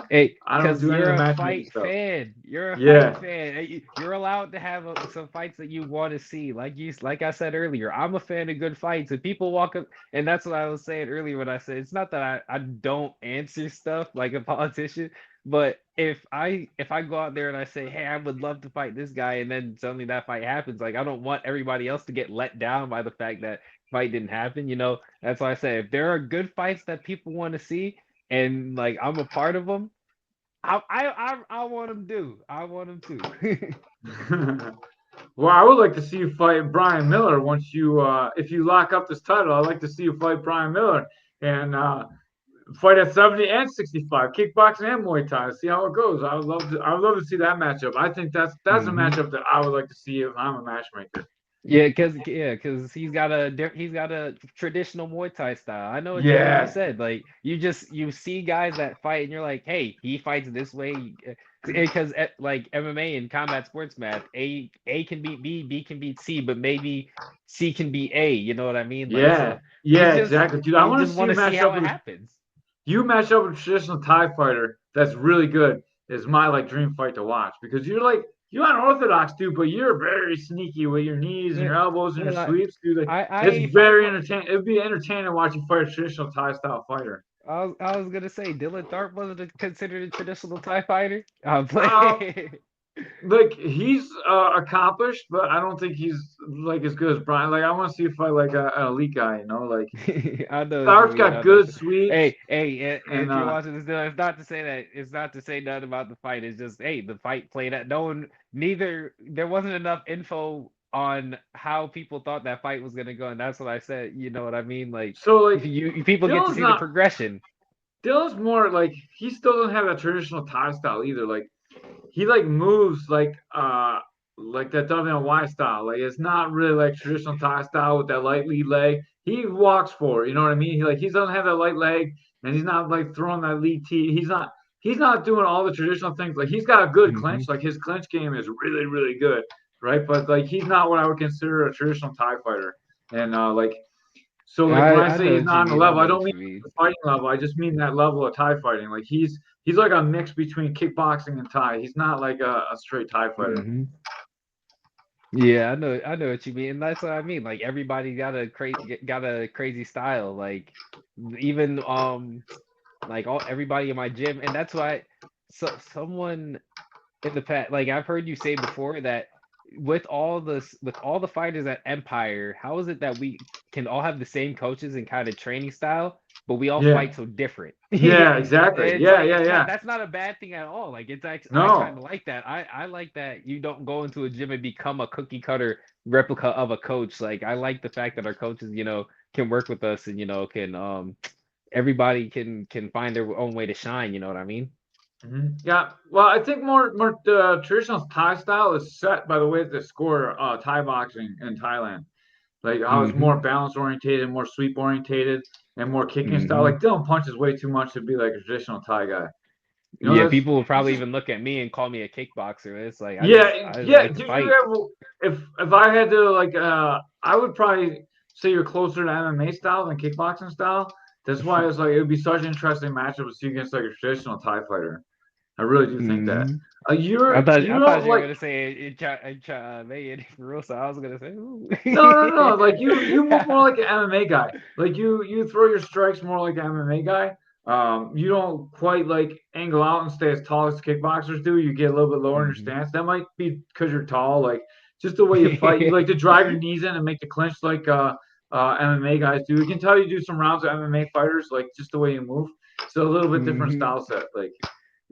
Hey, I don't because do any of you're the a matchmaking fight stuff. fan. You're a Yeah. fight fan. You're allowed to have some fights that you want to see. Like I said earlier, I'm a fan of good fights. And people walk up, and that's what I was saying earlier when I said it's not that I don't answer stuff like a politician, but if I go out there and I say, hey, I would love to fight this guy, and then suddenly that fight happens, like I don't want everybody else to get let down by the fact that fight didn't happen. That's why I say if there are good fights that people want to see and like I'm a part of them, I want them to. I want them to. Well, I would like to see you fight Brian Miller once if you lock up this title. I'd like to see you fight Brian Miller and fight at 70 and 65, kickboxing and Muay Thai. See how it goes. I would love to see that matchup. I think that's a Mhm. matchup that I would like to see if I'm a matchmaker. Yeah, because he's got a traditional Muay Thai style. I know what you Yeah, said. Like you see guys that fight and you're like, hey, he fights this way. Because like MMA and combat sports math, A can beat B, B can beat C, but maybe C can beat A. You know what I mean? Like yeah, so, you yeah, just exactly, dude. I you want just to see want you to see match how up it with happens. you match up with a traditional Thai fighter that's really good. Is my like dream fight to watch because you're unorthodox, dude, but you're very sneaky with your knees and Yeah, your elbows and your and sweeps, dude. Like, it's I fought very one. entertaining. It'd be entertaining to watch you fight a traditional Thai style fighter. I was gonna say Dylan Tharp wasn't considered a traditional Thai fighter. Um, Play. like he's accomplished, but I don't think he's like as good as Brian. Like I want to see if I like an elite guy, Like I know what you Tharp's mean. got I know. good sweeps, If and you're watching this, it's not to say that. It's not to say nothing about the fight. It's just, hey, the fight played out. No one, neither. There wasn't enough info on how people thought that fight was gonna go, and that's what I said. You know what I mean? Like, so like people get to Dylan's see the not. progression. Dylan's more like he still doesn't have that traditional Thai style either. Like he like moves like that WNY style. Like it's not really like traditional Thai style with that light lead leg. He walks for it, you know what I mean? He doesn't have that light leg and he's not like throwing that lead T. He's not doing all the traditional things. Like he's got a good clinch. Hmm. Like his clinch game is really, really good. Right. But like he's not what I would consider a traditional Thai fighter. And so like when I I say know he's what you not on the mean. I level, I know don't what mean you mean. the fighting level. I just mean that level of Thai fighting. Like he's like a mix between kickboxing and Thai. He's not like a straight Thai fighter. Hmm. Yeah, I know what you mean, and that's what I mean. Like everybody got a crazy style. Like even like everybody in my gym, and that's why someone in the past, like I've heard you say before that with all the fighters at Empire, how is it that we can all have the same coaches and kind of training style, but we all Yeah. fight so different? Yeah, exactly. It's Yeah, like yeah, yeah. that's not a bad thing at all. Like it's actually I kind No. of like that. I like that you don't go into a gym and become a cookie cutter replica of a coach. Like I like the fact that our coaches, can work with us and can everybody can find their own way to shine. You know what I mean? Yeah. Well, I think more the traditional Thai style is set by the way that they score Thai boxing in Thailand. Like how it's Mm-hmm. more balance orientated, more sweep orientated, and more kicking style. Mm-hmm. Like Dylan punches way too much to be like a traditional Thai guy. Yeah, That's people will he's probably just even look at me and call me a kickboxer. It's like yeah, I just yeah. like to Do you fight. ever if I had to like I would probably say you're closer to MMA style than kickboxing style. That's why it's like it would be such an interesting matchup to see against like a traditional Thai fighter. I really do think that. Hmm. I You're thought you I thought don't you were like gonna say it for real, so I was gonna say ooh. no. Like you move more like an MMA guy. Like you throw your strikes more like an MMA guy. You don't quite like angle out and stay as tall as kickboxers do. You get a little bit lower in your Mhm. stance. That might be because you're tall. Like just the way you fight, you like to drive your knees in and make the clinch like MMA guys do. You can tell you do some rounds of MMA fighters, like just the way you move. It's a little bit different Mhm. style set. Like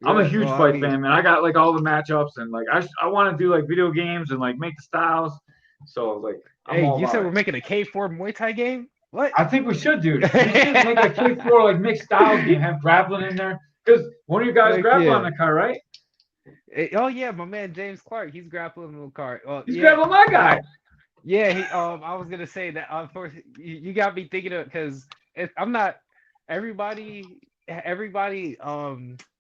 I'm a Yeah, huge well, I fight mean, fan, man. I got like all the matchups and like I want to do like video games and like make the styles. So like I'm hey, all you said about we're it. making a K4 Muay Thai game? What? I think we should, dude. We should make a K4 like mixed styles game, have grappling in there. Because one of you guys Heck grapple on yeah. the car, right? Oh yeah, my man James Clark, he's grappling the cart. Well, He's yeah, grappling my yeah, guy. yeah. I was gonna say that. Of course, you got me thinking of because I'm not everybody. everybody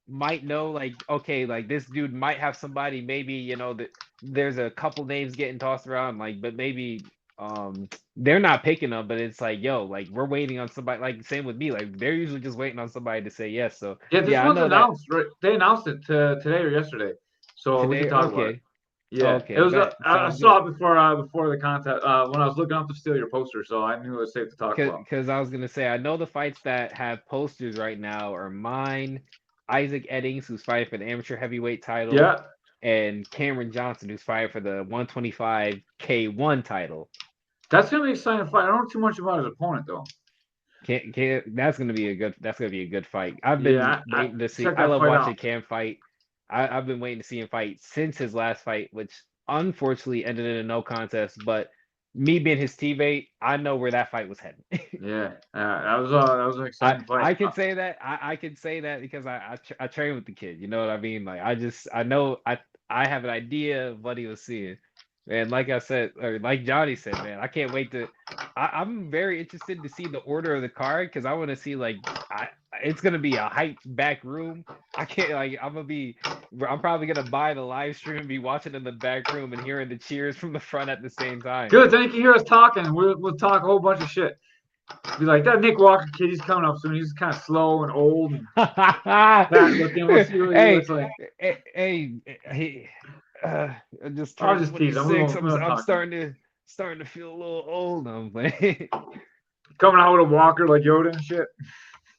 might know, like, okay, like this dude might have somebody, maybe, that there's a couple names getting tossed around, like, but maybe they're not picking them, but it's like, yo, like we're waiting on somebody, like same with me, like they're usually just waiting on somebody to say yes. So Yeah, this yeah, I one's know that announced, right? They announced it today or yesterday, so we can today. talk about it. Okay. Yeah, it Okay, was. bet I sounds saw good. it before the contest when I was looking up to steal your poster, so I knew it was safe to talk about. Because I was gonna say, I know the fights that have posters right now are mine, Isaac Eddings, who's fighting for the amateur heavyweight title, Yeah, and Cameron Johnson, who's fighting for the 125 K1 title. that's gonna be an exciting fight. I don't know too much about his opponent though. That's gonna be a good fight. I've been Yeah, I waiting to see. check I that love fight out. watching Cam fight. I've been waiting to see him fight since his last fight, which unfortunately ended in a no contest. But me being his teammate, I know where that fight was heading. Yeah, that was an I exciting fight. I can say that I can say that because I train with the kid. You know what I mean? Like I know I have an idea of what he was seeing. And like I said, or like Johnny said, man, I can't wait to. I'm very interested to see the order of the card because I want to see, like, it's gonna be a hyped back room. I can't, like, I'm probably gonna buy the live stream and be watching in the back room and hearing the cheers from the front at the same time. Good, then you can hear us talking. We'll talk a whole bunch of shit. Be like that Nick Walker kid. He's coming up soon. He's kind of slow and old and fat looking. We'll see what he Hey, looks like. hey, uh, I just I'll turned just tease him. We 26. won't, we I'm won't I'm talk to him. starting to feel a little old. I'm like, Coming out with a walker like Yoda and shit.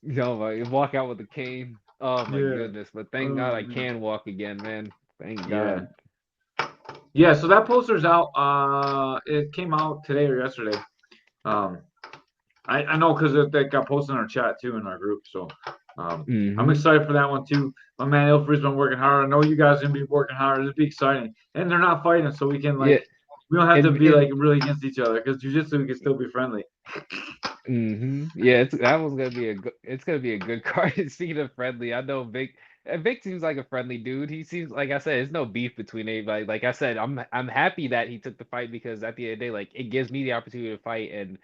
like walk out with a cane. Oh my Yeah. goodness! But thank God Oh, I man. can walk again, man. Thank Yeah. God. Yeah. So that poster's out. It came out today or yesterday. Um, I know because that got posted in our chat too in our group. So, I'm Hmm. excited for that one too. My man Ilfrey's been working hard. I know you guys are gonna be working hard. It'll be exciting, and they're not fighting, so we can Yeah, like we don't have to be like and really against each other because jujitsu we can still be friendly. Yeah, that one's gonna be a good. It's gonna be a good card. Speaking of friendly, I know Vic. Vic seems like a friendly dude. He seems, like I said, there's no beef between anybody. Like I said, I'm happy that he took the fight because at the end of the day, like it gives me the opportunity to fight and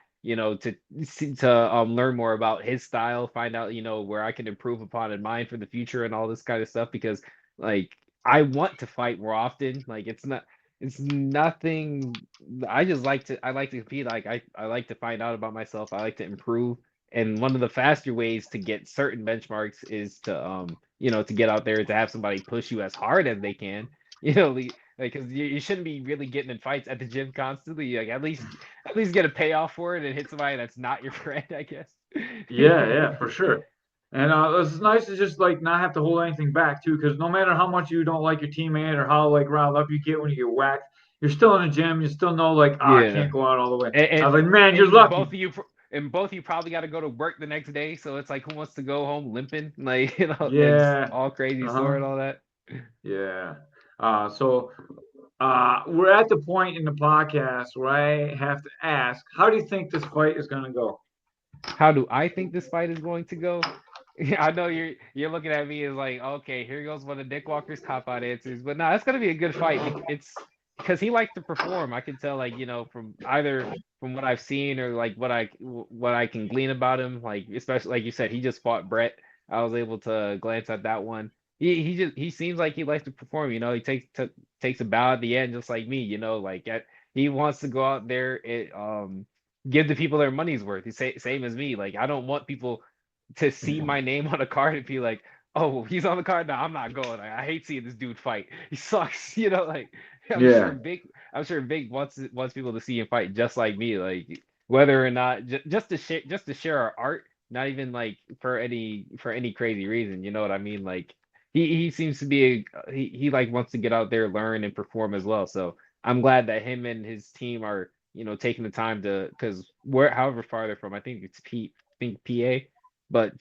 to learn more about his style, find out where I can improve upon in mine for the future and all this kind of stuff. Because like I want to fight more often. Like it's nothing. I like to compete. Like I like to find out about myself. I like to improve. And one of the faster ways to get certain benchmarks is to to get out there to have somebody push you as hard as they can. Like, because you shouldn't be really getting in fights at the gym constantly. Like at least get a payoff for it and hit somebody that's not your friend, I guess. Yeah, yeah, for sure. And it's nice to just like not have to hold anything back too, because no matter how much you don't like your teammate or how like riled up you get when you get whacked, you're still in the gym. You still know like, I Yeah. can't go out all the way. And I and, was like, man, you're and both lucky. of you and both of you probably got to go to work the next day, so it's like who wants to go home limping, like and just Yeah. all crazy sore Uh-huh. and all that. Yeah. So we're at the point in the podcast where I have to ask, how do you think this fight is gonna go? How do I think this fight is going to go? I know you're looking at me as like, okay, here goes one of Nick Walker's cop out answers, but no, it's gonna be a good fight. It's because he likes to perform. I can tell, like, from either from what I've seen or like what I can glean about him. Like, especially like you said, he just fought Brett. I was able to glance at that one. He seems like he likes to perform. He takes a bow at the end, just like me. He wants to go out there and give the people their money's worth. He's same as me. Like, I don't want people to see my name on a card and be like, "Oh, he's on the card. No, I'm not going." Like, I hate seeing this dude fight. He sucks. Like, I'm sure Yeah. Big. I'm sure Big wants people to see him fight just like me. Like, whether or not just to share our art, not even like for any crazy reason. You know what I mean? Like, he seems to be he like wants to get out there, learn, and perform as well. So I'm glad that him and his team are taking the time to, because however far they're from, I think it's PA, but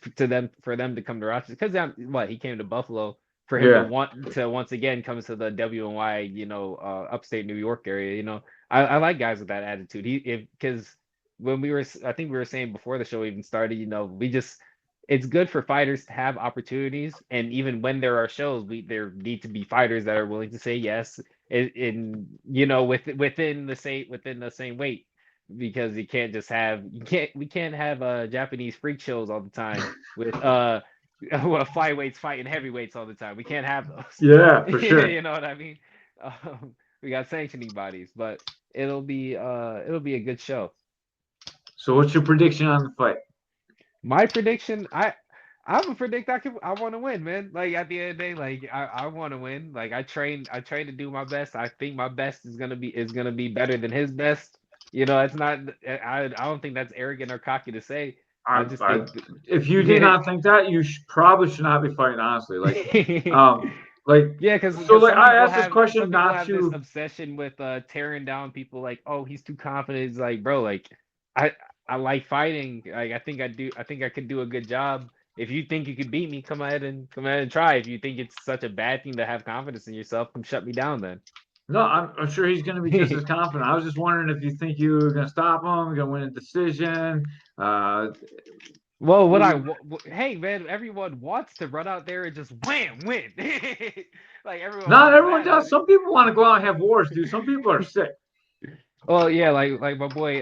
for them to come to Rochester, because he came to Buffalo, for him to Yeah. want to once again come to the WNY, upstate New York area. I like guys with that attitude. Because I think we were saying before the show even started, it's good for fighters to have opportunities, and even when there are shows, there need to be fighters that are willing to say yes within the same weight, because we can't have Japanese freak shows all the time with well, flyweights fighting heavyweights all the time. We can't have Yeah, for those. sure. You know what I mean? We got sanctioning bodies, but it'll be a good show. So what's your prediction on the fight? My prediction, I would predict I want to win, man. Like at the end of the day, like I want to win. Like I train to do my best. I think my best is gonna be better than his best. You know, it's not I don't think that's arrogant or cocky to say. I just I, think if you did yeah. not think that, you probably should not be fighting. Honestly, um, like, Yeah, so like I asked this some question people not have this to. obsession with tearing down people like, oh, he's too confident. It's like, bro, like I I like fighting. Like I think I could do a good job. If you think you could beat me, come ahead and try. If you think it's such a bad thing to have confidence in yourself, come shut me down then. No, I'm sure he's going to be just as confident. I was just wondering if you think you were going to stop him, going to win a decision. Uh, Well, what do you, hey man, everyone wants to run out there and just wham win. Like everyone not wants everyone that. does. Some people want to go out and have wars, dude. Some people are sick. Well, yeah, like my boy,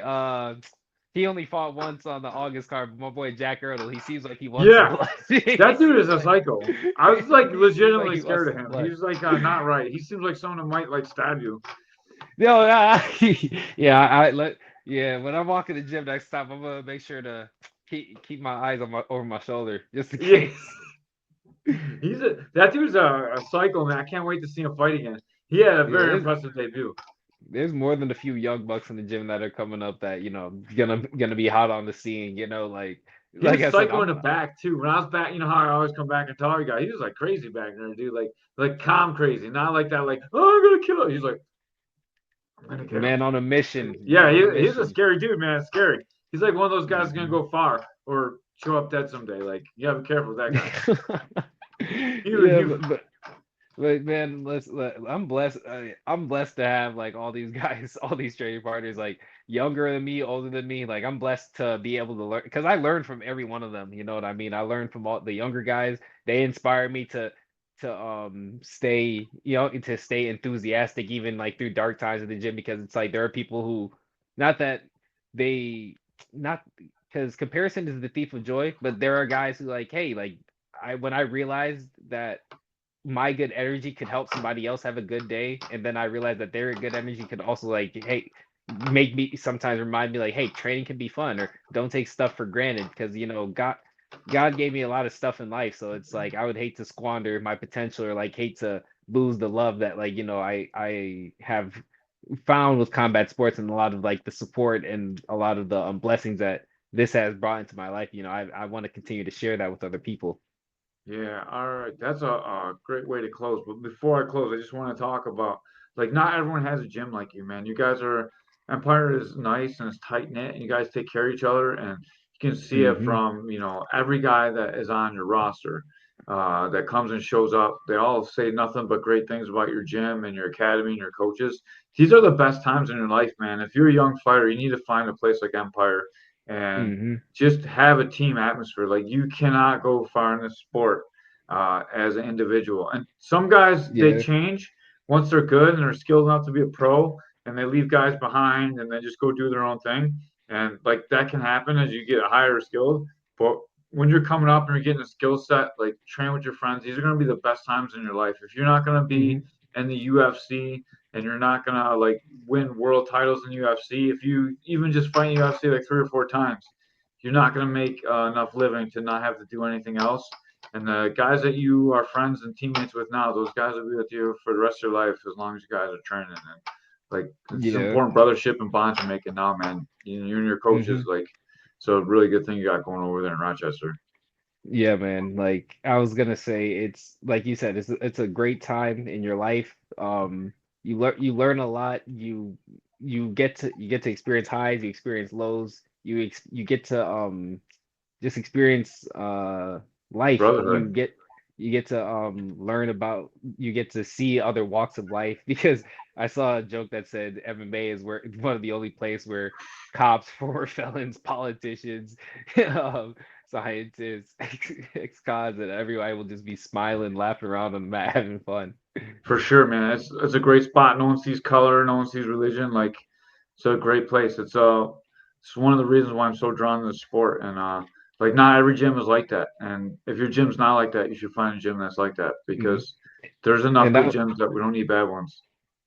he only fought once on the August card, but my boy Jack Earl, he seems like he wants some Yeah, blood. He that dude is seems a like psycho. I was like he seems like legitimately he wants scared of some him. blood. He's like not right. He seems like someone who might like stab you. No, yeah, yeah. When I'm walking the gym next time, I'm gonna make sure to keep my eyes on my over my shoulder just in Yeah, case. that dude's a psycho, man. I can't wait to see him fight again. He had a Yeah, very impressive debut. there's more than a few young bucks in the gym that are coming up that gonna be hot on the scene. You know, He like was I said, psycho in the back too. When I was back, you know how I always come back and tell you guys, he was like crazy back there, dude. Like calm crazy, not like that. Like, oh, I'm gonna kill him. He's like, I'm gonna get him. man on a mission, Yeah, man on a he's a mission. scary dude, man. Scary. He's like one of those guys gonna Mhm. go far or show up dead someday. Like, you gotta be careful with that guy. Yeah, He but man, I'm blessed to have like all these guys, all these trading partners, like younger than me, older than me. Like I'm blessed to be able to learn because I learned from every one of them. You know what I mean? I learned from all the younger guys. They inspire me to stay, to stay enthusiastic even like through dark times in the gym because it's like there are people who, not that they, not because comparison is the thief of joy, but there are guys who like, hey, like when I realized that my good energy could help somebody else have a good day, and then I realized that their good energy could also like, hey, make me sometimes remind me like, hey, training can be fun, or don't take stuff for granted because God gave me a lot of stuff in life, so it's like I would hate to squander my potential or like hate to lose the love that like I have found with combat sports and a lot of like the support and a lot of the blessings that this has brought into my life. I want to continue to share that with other people. Yeah, all right. That's a great way to close. But before I close, I just want to talk about like not everyone has a gym like you, man. You guys are Empire is nice and it's tight knit, and you guys take care of each other, and you can see it Hmm. from every guy that is on your roster that comes and shows up. They all say nothing but great things about your gym and your academy and your coaches. These are the best times in your life, man. If you're a young fighter, you need to find a place like Empire and Hmm. just have a team atmosphere. Like you cannot go far in this sport as an individual. And some guys they Yeah. change once they're good and they're skilled enough to be a pro, and they leave guys behind and they just go do their own thing. And like that can happen as you get higher skilled. But when you're coming up and you're getting a skill set, like train with your friends. These are going to be the best times in your life. If you're not going to be Hmm. in the UFC and you're not going to like win world titles in UFC, if you even just fight in UFC like 3 or 4 times, you're not going to make enough living to not have to do anything else. And the guys that you are friends and teammates with now, those guys will be with you for the rest of your life as long as you guys are training. And like it's Yeah. important brothership and bonds you're making now, man. You and your coaches, Hmm. like, so a really good thing you got going over there in Rochester. Yeah, man. Like I was gonna say, it's like you said, it's a great time in your life. You learn a lot. You get to experience highs, you experience lows. You get to just experience life. Brotherhood, You get to learn about you get to see other walks of life because I saw a joke that said MMA is where one of the only place where cops, former felons, politicians, um, scientists, ex-cons, and everybody will just be smiling, laughing around on the mat, having fun. for sure, man. It's a great spot. No one sees color, no one sees religion. Like it's a great place. It's one of the reasons why I'm so drawn to the sport. And Like not every gym is like that, and if your gym's not like that, you should find a gym that's like that Mhm. because there's enough And good that gyms that we don't need bad ones.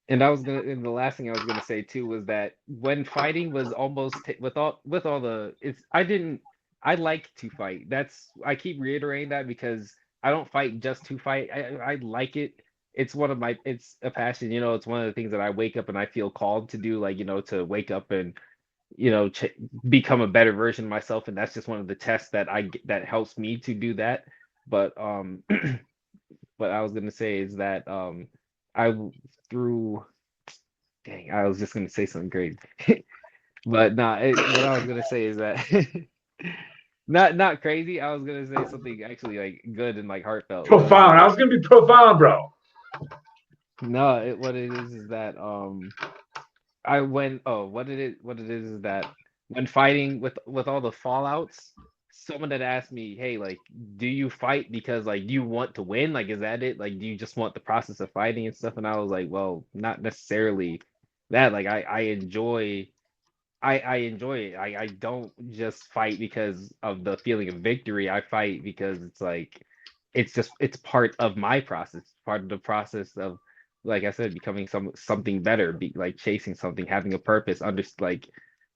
and I was gonna and the last thing I was gonna say too was that when fighting was almost with all the it's I like to fight. That's I keep reiterating that because I don't fight just to fight. I like it. It's one of my it's a passion, it's one of the things that I wake up and I feel called to do, like, to wake up and ch become a better version of myself, and that's just one of the tests that that helps me to do that. But what I was gonna say is that I through dang, I was just gonna say something great. But nah, what I was gonna say is that not crazy. I was gonna say something actually like good and like heartfelt. Profound. I was gonna be profound, bro. No, what it is that I went oh what it is that when fighting with all the fallouts, someone had asked me, hey, like, do you fight because like you want to win? Like, is that it? Like, do you just want the process of fighting and stuff? And I was like, well, not necessarily that. Like, I enjoy it. I don't just fight because of the feeling of victory. I fight because it's like it's part of my process, part of the process of, like I said, becoming something better, be like chasing something, having a purpose, like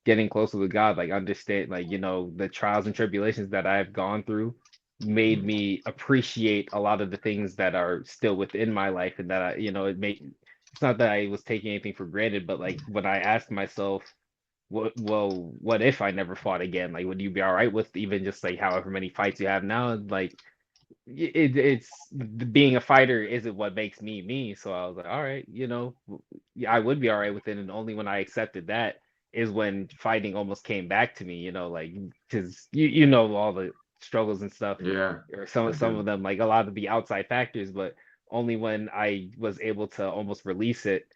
getting closer to God, like understand, like, the trials and tribulations that I've gone through made me appreciate a lot of the things that are still within my life, and that it's not that I was taking anything for granted, but like when I asked myself, what if I never fought again? Like, would you be all right with even just like however many fights you have now? Like, it's being a fighter isn't what makes me me. So I was like, all right, yeah, I would be all right with it. And only when I accepted that is when fighting almost came back to me, like, because you know all the struggles and stuff, Yeah, or I some do. of them, like a lot of the outside factors, but only when I was able to almost release it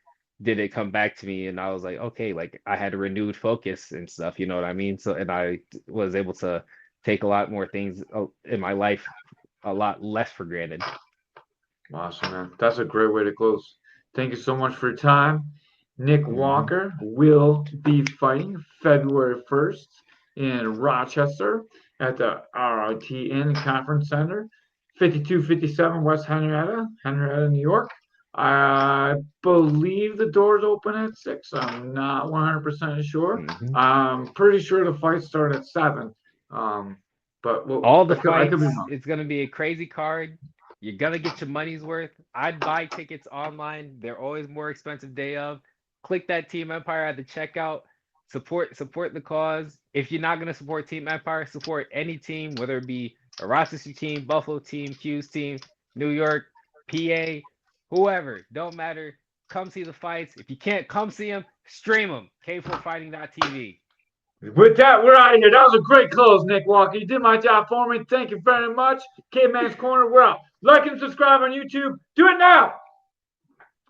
did it come back to me, and I was like, okay, like I had a renewed focus and stuff, you know what I mean? So, and I was able to take a lot more things in my life a lot less for granted. Awesome, man. That's a great way to close. Thank you so much for your time. Nick Hmm. Walker will be fighting February 1st in Rochester at the RITN Conference Center, 5257 West Henrietta, New York. I believe the doors open at 6. I'm not 100% sure. Hmm. I'm pretty sure the fights start at 7. But well, All the I could be fights, wrong. it's gonna be a crazy card. You're gonna get your money's worth. I'd buy tickets online. They're always more expensive day of. Click that Team Empire at the checkout. Support the cause. If you're not gonna support Team Empire, support any team, whether it be a Rochester team, Buffalo team, Q's team, New York, PA, whoever. Don't matter. Come see the fights. If you can't come see them, stream them. K4fighting.tv. With that, we're out of here. That was a great close, Nick Walker. You did my job for me. Thank you very much. Caveman's Corner, we're out. Like and subscribe on YouTube. Do it now.